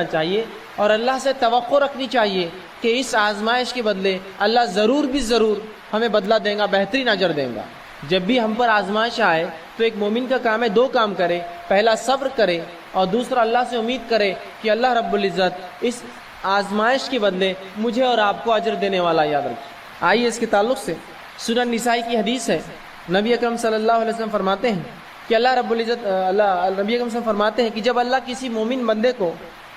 چاہیے اور اللہ سے توقع رکھنی چاہیے کہ اس آزمائش کے بدلے اللہ ضرور بھی ضرور ہمیں بدلہ دے گا، بہترین اجر دے گا. جب بھی ہم پر آزمائش آئے تو ایک مومن کا کام ہے 2 کام کرے. پہلا صبر کرے اور دوسرا اللہ سے امید کرے کہ اللہ رب العزت اس آزمائش کے بدلے مجھے اور آپ کو اجر دینے والا. یاد رکھیں. آئیے اس کے تعلق سے سنن نسائی کی حدیث ہے. نبی اکرم صلی اللہ علیہ وسلم فرماتے ہیں کہ اللہ رب العزت نبی اکرم صلی اللہ علیہ وسلم فرماتے ہیں کہ جب اللہ کسی مومن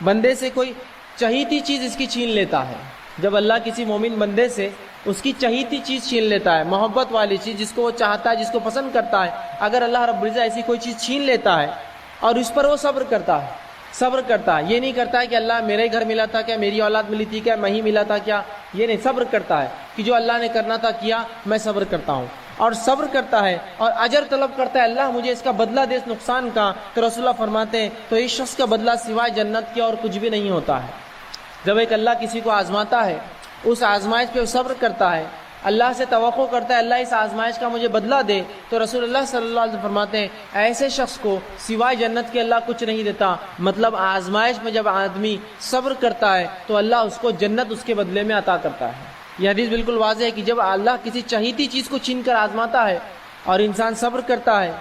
بندے سے کوئی چہیتی چیز اس کی چھین لیتا ہے. جب اللہ کسی مومن بندے سے اس کی چہیتی چیز چھین لیتا ہے، محبت والی چیز جس کو وہ چاہتا ہے، جس کو پسند کرتا ہے، اگر اللہ رب العزت ایسی کوئی چیز چھین لیتا ہے اور اس پر وہ صبر کرتا ہے، یہ نہیں کرتا ہے کہ اللہ میرے ہی گھر ملا تھا کیا، میری اولاد ملی تھی کیا، میں ہی ملا تھا کیا، یہ نہیں. صبر کرتا ہے کہ جو اللہ نے کرنا تھا کیا، میں صبر کرتا ہوں، اور صبر کرتا ہے اور اجر طلب کرتا ہے، اللہ مجھے اس کا بدلہ دے اس نقصان کا. تو رسول اللہ فرماتے ہیں تو اس شخص کا بدلہ سوائے جنت کے اور کچھ بھی نہیں ہوتا ہے. جب ایک اللہ کسی کو آزماتا ہے، اس آزمائش پہ صبر کرتا ہے، اللہ سے توقع کرتا ہے اللہ اس آزمائش کا مجھے بدلہ دے، تو رسول اللہ صلی اللہ علیہ وسلم فرماتے ہیں ایسے شخص کو سوائے جنت کے اللہ کچھ نہیں دیتا. مطلب آزمائش میں جب آدمی صبر کرتا ہے تو اللہ اس کو جنت اس کے بدلے میں عطا کرتا ہے. یہ حدیث بالکل واضح ہے کہ جب اللہ کسی چہیتی چیز کو چھین کر آزماتا ہے اور انسان صبر کرتا ہے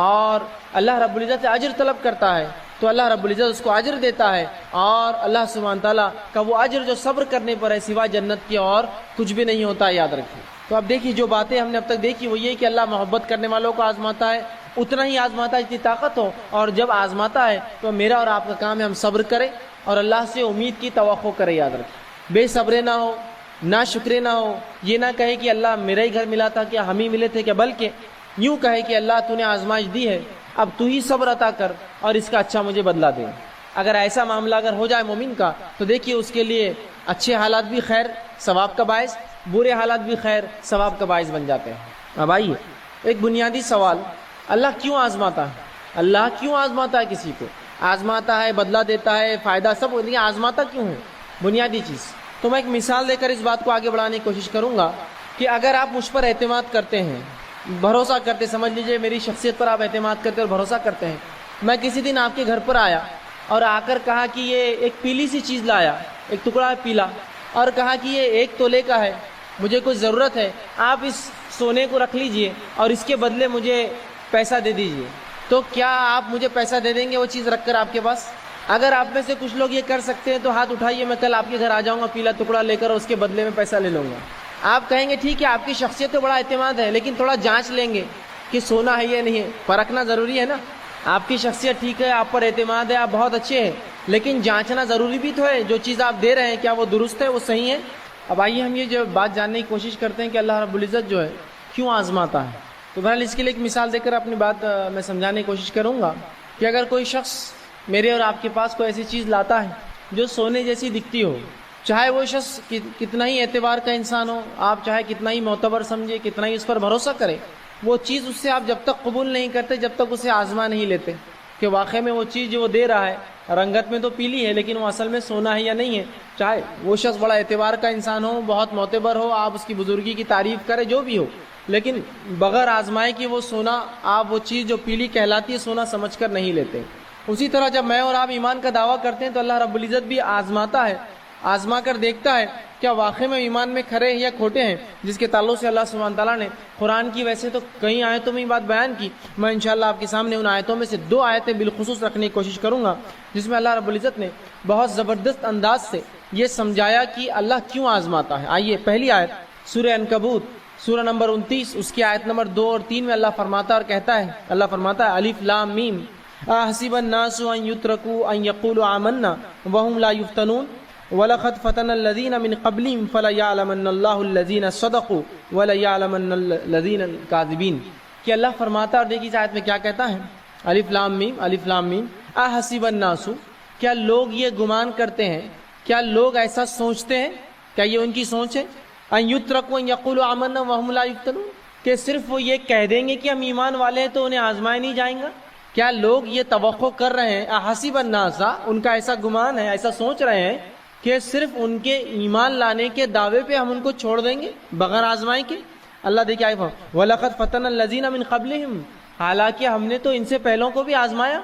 اور اللہ رب العزت سے اجر طلب کرتا ہے تو اللہ رب العزت اس کو اجر دیتا ہے، اور اللہ سبحانہ تعالیٰ کا وہ اجر جو صبر کرنے پر ہے سوا جنت کے اور کچھ بھی نہیں ہوتا، یاد رکھیے. تو اب دیکھیے جو باتیں ہم نے اب تک دیکھی وہ یہ کہ اللہ محبت کرنے والوں کو آزماتا ہے، اتنا ہی آزماتا ہے جتنی طاقت ہو، اور جب آزماتا ہے تو میرا اور آپ کا کام ہے ہم صبر کریں اور اللہ سے امید کی توقع کریں. یاد رکھیں، بے صبرے نہ ہو، نہ شکرے نہ ہو، یہ نہ کہے کہ اللہ میرا ہی گھر ملا تھا کیا، ہم ہی ملے تھے کیا، بلکہ یوں کہے کہ اللہ تو نے آزمائش دی ہے، اب تو ہی صبر عطا کر اور اس کا اچھا مجھے بدلہ دے. اگر ایسا معاملہ اگر ہو جائے مومن کا تو دیکھیے اس کے لیے اچھے حالات بھی خیر ثواب کا باعث، برے حالات بھی خیر ثواب کا باعث بن جاتے ہیں. اب آئیے ایک بنیادی سوال، اللہ کیوں آزماتا ہے؟ اللہ کیوں آزماتا ہے؟ کسی کو آزماتا ہے، بدلہ دیتا ہے، فائدہ سب، لیکن آزماتا کیوں ہے؟ بنیادی چیز. تو میں ایک مثال دے کر اس بات کو آگے بڑھانے کی کوشش کروں گا کہ اگر آپ مجھ پر اعتماد کرتے ہیں، بھروسہ کرتے، سمجھ لیجئے میری شخصیت پر آپ اعتماد کرتے اور بھروسہ کرتے ہیں، میں کسی دن آپ کے گھر پر آیا اور آ کر کہا کہ یہ ایک پیلی سی چیز لایا، ایک ٹکڑا ہے پیلا، اور کہا کہ یہ 1 تولے کا ہے، مجھے کچھ ضرورت ہے، آپ اس سونے کو رکھ لیجئے اور اس کے بدلے مجھے پیسہ دے دیجئے، تو کیا آپ مجھے پیسہ دے دیں گے وہ چیز رکھ کر آپ کے پاس؟ اگر آپ میں سے کچھ لوگ یہ کر سکتے ہیں تو ہاتھ اٹھائیے، میں کل آپ کے گھر آ جاؤں گا پیلا ٹکڑا لے کر اور اس کے بدلے میں پیسہ لے لوں گا. آپ کہیں گے ٹھیک ہے آپ کی شخصیت تو بڑا اعتماد ہے، لیکن تھوڑا جانچ لیں گے کہ سونا ہے یا نہیں ہے، پرکھنا ضروری ہے نا. آپ کی شخصیت ٹھیک ہے، آپ پر اعتماد ہے، آپ بہت اچھے ہیں، لیکن جانچنا ضروری بھی تو ہے جو چیز آپ دے رہے ہیں کیا وہ درست ہے، وہ صحیح ہے. اب آئیے ہم یہ جو بات جاننے کی کوشش کرتے ہیں کہ اللہ رب العزت جو ہے کیوں آزماتا ہے. تو بہرحال اس کے لیے ایک مثال دے کر اپنی بات میں سمجھانے کی کوشش کروں گا کہ اگر کوئی شخص میرے اور آپ کے پاس کوئی ایسی چیز لاتا ہے جو سونے جیسی دکھتی ہو، چاہے وہ شخص کتنا ہی اعتبار کا انسان ہو، آپ چاہے کتنا ہی معتبر سمجھے، کتنا ہی اس پر بھروسہ کرے، وہ چیز اس سے آپ جب تک قبول نہیں کرتے جب تک اسے آزما نہیں لیتے کہ واقعی میں وہ چیز جو وہ دے رہا ہے رنگت میں تو پیلی ہے لیکن وہ اصل میں سونا ہے یا نہیں ہے. چاہے وہ شخص بڑا اعتبار کا انسان ہو، بہت معتبر ہو، آپ اس کی بزرگی کی تعریف کریں، جو بھی ہو، لیکن بغیر آزمائے کہ وہ سونا، آپ وہ چیز جو پیلی کہلاتی ہے سونا سمجھ کر نہیں لیتے. اسی طرح جب میں اور آپ ایمان کا دعویٰ کرتے ہیں تو اللہ رب العزت بھی آزماتا ہے، آزما کر دیکھتا ہے کیا واقعی میں ایمان میں کھرے ہیں یا کھوٹے ہیں، جس کے تعلق سے اللہ سبحانہ تعالیٰ نے قرآن کی ویسے تو کئی آیتوں میں بات بیان کی. میں انشاءاللہ آپ کے سامنے ان آیتوں میں سے 2 آیتیں بالخصوص رکھنے کی کوشش کروں گا جس میں اللہ رب العزت نے بہت زبردست انداز سے یہ سمجھایا کہ اللہ کیوں آزماتا ہے. آئیے پہلی آیت سورہ عنکبوت سورہ نمبر 29 اس کی آیت نمبر 2 اور 3 میں اللہ فرماتا ہے اور کہتا ہے، اللہ فرماتا ہے الف لام میم احسب الناس ان يتركوا ان يقولوا آمنا وهم لا يفتنون وَلَقَدْ فَتَنَ الَّذِينَ مِنْ قَبْلِهِمْ فَلَيَعْلَمَنَّ اللَّهُ الَّذِينَ صَدَقُوا وَلَيَعْلَمَنَّ الَّذِينَ الْكَاذِبِينَ. کہ اللہ فرماتا اور دیکھیے اس آیت میں کیا کہتا ہے، الف لام میم احسب الناس، کیا لوگ یہ گمان کرتے ہیں، کیا لوگ ایسا سوچتے ہیں، کیا یہ ان کی سوچ ہے، ان یترکوا ان یقولوا آمنا وهم لا یفتنون، کہ صرف وہ یہ کہہ دیں گے کہ ہم ایمان والے ہیں تو انہیں آزمائے نہیں جائیں گا. کیا لوگ یہ توقع کر رہے ہیں، احسب الناس، ان کا ایسا گمان ہے، ایسا سوچ رہے ہیں کہ صرف ان کے ایمان لانے کے دعوے پہ ہم ان کو چھوڑ دیں گے بغیر آزمائے کے. اللہ دیکھیں آئے وَلَقَدْ فَتَنَ الَّذِينَ مِنْ قَبْلِهِمْ، حالانکہ ہم نے تو ان سے پہلوں کو بھی آزمایا،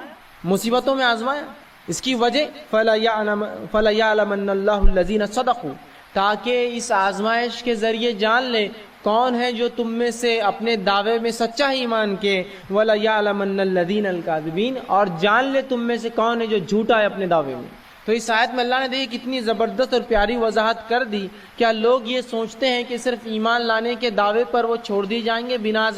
مصیبتوں میں آزمایا. اس کی وجہ فَلَيَعْلَمَنَّ اللَّهُ الَّذِينَ صَدَقُوا، تاکہ اس آزمائش کے ذریعے جان لے کون ہے جو تم میں سے اپنے دعوے میں سچا ہی ایمان کے، وَلَيَعْلَمَنَّ الَّذِينَ الْكَاذِبِينَ، اور جان لے تم میں سے کون ہے جو جھوٹا ہے اپنے دعوے میں. تو اس آیت میں اللہ نے دیکھی کتنی زبردست اور پیاری وضاحت کر دی. کیا لوگ یہ سوچتے ہیں کہ صرف ایمان لانے کے دعوے پر وہ چھوڑ دی جائیں گے بنا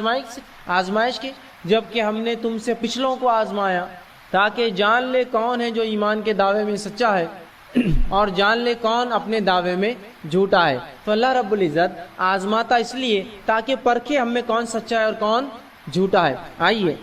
آزمائش کے، جبکہ ہم نے تم سے پچھلوں کو آزمایا تاکہ جان لے کون ہے جو ایمان کے دعوے میں سچا ہے اور جان لے کون اپنے دعوے میں جھوٹا ہے۔ تو اللہ رب العزت آزماتا اس لیے تاکہ پرکھے ہم میں کون سچا ہے اور کون جھوٹا ہے۔ آئیے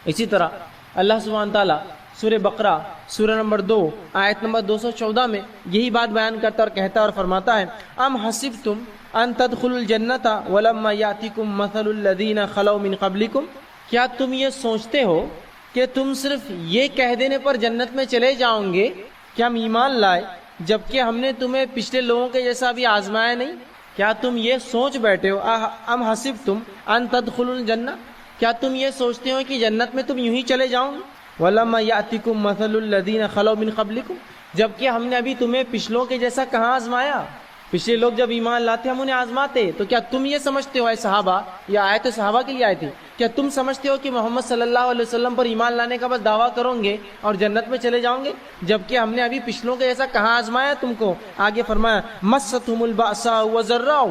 اسی طرح اللہ سبحانہ تعالیٰ سورہ بقرہ سورہ نمبر 2 آیت نمبر 214 میں یہی بات بیان کرتا اور کہتا اور فرماتا ہے ام حسبتم ان تدخلوا الجنۃ ولما یاتکم مثل الذین خلو من قبلکم، کیا تم یہ سوچتے ہو کہ تم صرف یہ کہہ دینے پر جنت میں چلے جاؤ گے کہ ہم ایمان لائے جبکہ ہم نے تمہیں پچھلے لوگوں کے جیسا بھی آزمایا نہیں؟ کیا تم یہ سوچ بیٹھے ہو ام حسبتم ان تدخلوا الجنہ، کیا تم یہ سوچتے ہو کہ جنت میں تم یوں ہی چلے جاؤ گے؟ وَلَمَّا يَأْتِكُمْ مَثَلُ الَّذِينَ خَلَوْا مِنْ قَبْلِكُمْ، جبکہ ہم نے ابھی تمہیں پچھلوں کے جیسا کہاں آزمایا؟ پچھلے لوگ جب ایمان لاتے ہم انہیں آزماتے، تو کیا تم یہ سمجھتے ہو اے صحابہ، یہ آیت صحابہ کے لیے آئی تھی، کیا تم سمجھتے ہو کہ محمد صلی اللہ علیہ وسلم پر ایمان لانے کا بس دعویٰ کرو گے اور جنت میں چلے جاؤ گے، جبکہ ہم نے ابھی پچھلوں کے جیسا کہاں آزمایا تم کو؟ آگے فرمایا مَسَّتْهُمُ الْبَأْسَاءُ وَالضَّرَّاءُ،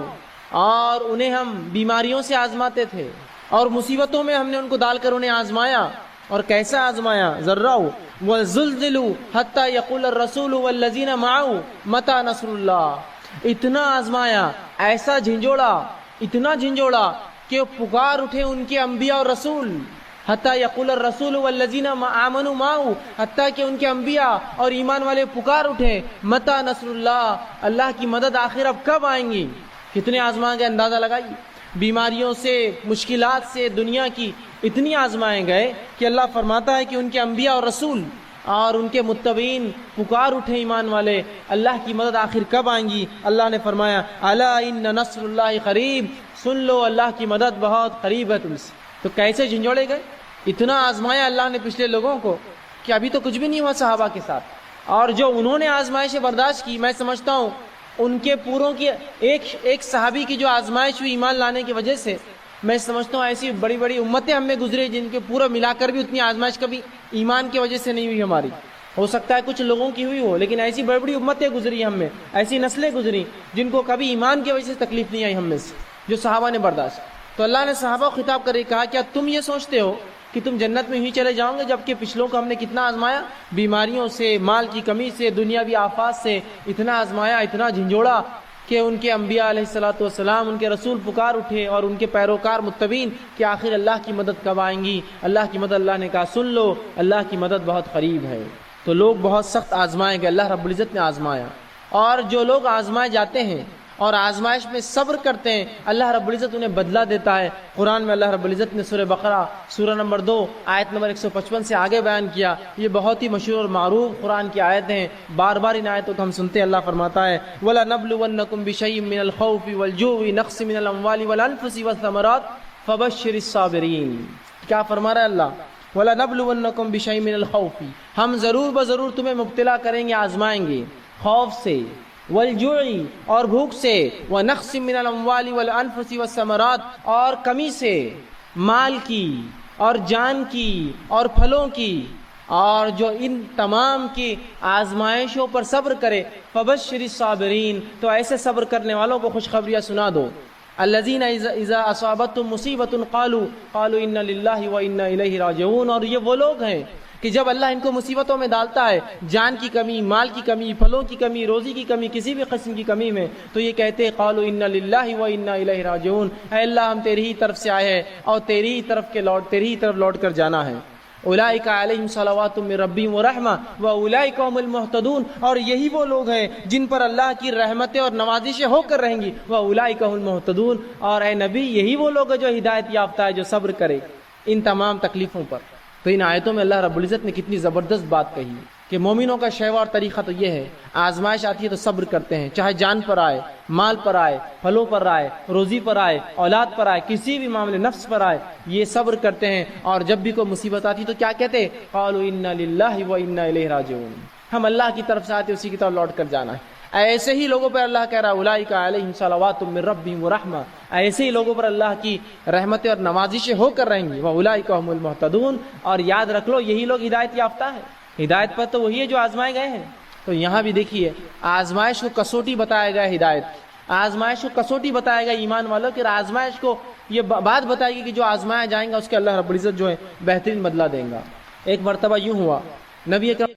اور انہیں ہم بیماریوں سے آزماتے تھے اور مصیبتوں میں ہم نے ان کو ڈال کر انہیں آزمایا، اور کیسا آزمایا؟ ذراؤ وزلزلوا حتی یقول الرسول والذین معه متی نصر اللہ، اتنا آزمایا، ایسا جھنجھوڑا، اتنا جھنجھوڑا کہ پکار اٹھے ان کے انبیاء اور رسول، حتی یقول الرسول والذین آمنوا معه، حتیٰ کہ ان کے انبیاء اور ایمان والے پکار اٹھے متی نصر اللہ، اللہ کی مدد آخر اب کب آئیں گی؟ کتنے آزما گئے اندازہ لگائیے، بیماریوں سے، مشکلات سے، دنیا کی اتنی آزمائے گئے کہ اللہ فرماتا ہے کہ ان کے انبیاء اور رسول اور ان کے متبعین پکار اٹھے ایمان والے، اللہ کی مدد آخر کب آئیں گی؟ اللہ نے فرمایا الا ان نصر اللہ قریب، سن لو اللہ کی مدد بہت قریب ہے تم سے۔ تو کیسے جھنجھوڑے گئے؟ اتنا آزمایا اللہ نے پچھلے لوگوں کو کہ ابھی تو کچھ بھی نہیں ہوا صحابہ کے ساتھ، اور جو انہوں نے آزمائشیں برداشت کی، میں سمجھتا ہوں ان کے پوروں کی ایک صحابی کی جو آزمائش ہوئی ایمان لانے کی وجہ سے، میں سمجھتا ہوں ایسی بڑی بڑی امتیں ہم میں گزرے جن کے پورا ملا کر بھی اتنی آزمائش کبھی ایمان کی وجہ سے نہیں ہوئی ہماری۔ ہو سکتا ہے کچھ لوگوں کی ہوئی ہو، لیکن ایسی بڑی بڑی امتیں گزری ہم میں، ایسی نسلیں گزری جن کو کبھی ایمان کی وجہ سے تکلیف نہیں آئی ہم میں سے، جو صحابہ نے برداشت۔ تو اللہ نے صحابہ کو خطاب کر کے کہا کیا تم یہ سوچتے ہو کہ تم جنت میں ہی چلے جاؤ گے جبکہ پچھلوں کو ہم نے کتنا آزمایا، بیماریوں سے، مال کی کمی سے، دنیاوی آفات سے اتنا آزمایا، اتنا جھنجھوڑا کہ ان کے انبیاء علیہ الصلوۃ والسلام، ان کے رسول پکار اٹھے اور ان کے پیروکار متبعین کہ آخر اللہ کی مدد کب آئیں گی؟ اللہ کی مدد، اللہ نے کہا سن لو اللہ کی مدد بہت قریب ہے۔ تو لوگ بہت سخت آزمائے گئے، اللہ رب العزت نے آزمایا، اور جو لوگ آزمائے جاتے ہیں اور آزمائش میں صبر کرتے ہیں اللہ رب العزت انہیں بدلہ دیتا ہے۔ قرآن میں اللہ رب العزت نے سورہ بقرہ سورہ نمبر 2 آیت نمبر 155 سے آگے بیان کیا، یہ بہت ہی مشہور اور معروف قرآن کی آیت ہیں، بار بار ان آیتوں کو ہم سنتے ہیں۔ اللہ فرماتا ہے وَلَنَبْلُوَنَّكُمْ بِشَيْءٍ مِّنَ الْخَوْفِ وَالْجُوعِ نَقْصٍ مِّنَ الْأَمْوَالِ وَالْأَنفُسِ وَالثَّمَرَاتِ فَبَشِّرِ الصَّابِرِينَ۔ کیا فرما رہا ہے اللہ؟ وَلَنَبْلُوَنَّكُمْ بِشَيْءٍ مِّنَ الْخَوْفِ، ہم ضرور بضرور تمہیں مبتلا کریں گے، آزمائیں گے، خوف سے، والجوع اور بھوک سے، ونقص من الاموال والانفس والثمرات اور کمی سے، مال کی اور جان کی اور پھلوں کی، اور جو ان تمام کی آزمائشوں پر صبر کرے فبشر الصابرین، تو ایسے صبر کرنے والوں کو خوشخبریاں سنا دو۔ الذین اذا اصابتهم مصیبۃ قالوا انا للہ وانا الیہ راجعون، اور یہ وہ لوگ ہیں کہ جب اللہ ان کو مصیبتوں میں ڈالتا ہے، جان کی کمی، مال کی کمی، پھلوں کی کمی، روزی کی کمی، کسی بھی قسم کی کمی میں، تو یہ کہتے ہیں قالوا انا للہ وانا الیہ راجعون، اے اللہ ہم تیری ہی طرف سے آئے ہیں اور تیری ہی طرف لوٹ کر جانا ہے۔ اولئک علیہم صلوات من ربہم ورحمہ واولئک هم المہتدون، اور یہی وہ لوگ ہیں جن پر اللہ کی رحمتیں اور نوازشیں ہو کر رہیں گی، واولئک هم المہتدون، اور اے نبی یہی وہ لوگ ہیں جو ہدایت یافتہ ہے، جو صبر کرے ان تمام تکلیفوں پر۔ تو ان آیتوں میں اللہ رب العزت نے کتنی زبردست بات کہی ہے کہ مومنوں کا شیوار طریقہ تو یہ ہے، آزمائش آتی ہے تو صبر کرتے ہیں، چاہے جان پر آئے، مال پر آئے، پھلوں پر آئے، روزی پر آئے، اولاد پر آئے، کسی بھی معاملے، نفس پر آئے، یہ صبر کرتے ہیں، اور جب بھی کوئی مصیبت آتی تو کیا کہتے ہیں؟ قالوا انا للہ وانا الیہ راجعون، ہم اللہ کی طرف سے آتے اسی کی طرف لوٹ کر جانا ہے۔ ایسے ہی لوگوں پر اللہ کہہ رہا ہے اولئک علیہم صلوات من ربہم ورحمہ، ایسے ہی لوگوں پر اللہ کی رحمتیں اور نوازشیں ہو کر رہیں گی، واولئک هم المہتدون، اور یاد رکھ لو یہی لوگ ہدایت یافتہ ہیں، ہدایت پر تو وہی ہے جو آزمائے گئے ہیں۔ تو یہاں بھی دیکھیے آزمائش کو کسوٹی بتایا گیا، ہدایت آزمائش کو کسوٹی بتایا گیا ایمان والوں کی، آزمائش کو یہ بات بتائے گی کہ جو آزمایا جائیں گا اس کے اللہ رب العزت جو ہے بہترین بدلہ دیں گا۔ ایک مرتبہ یوں ہوا، نبی اکرم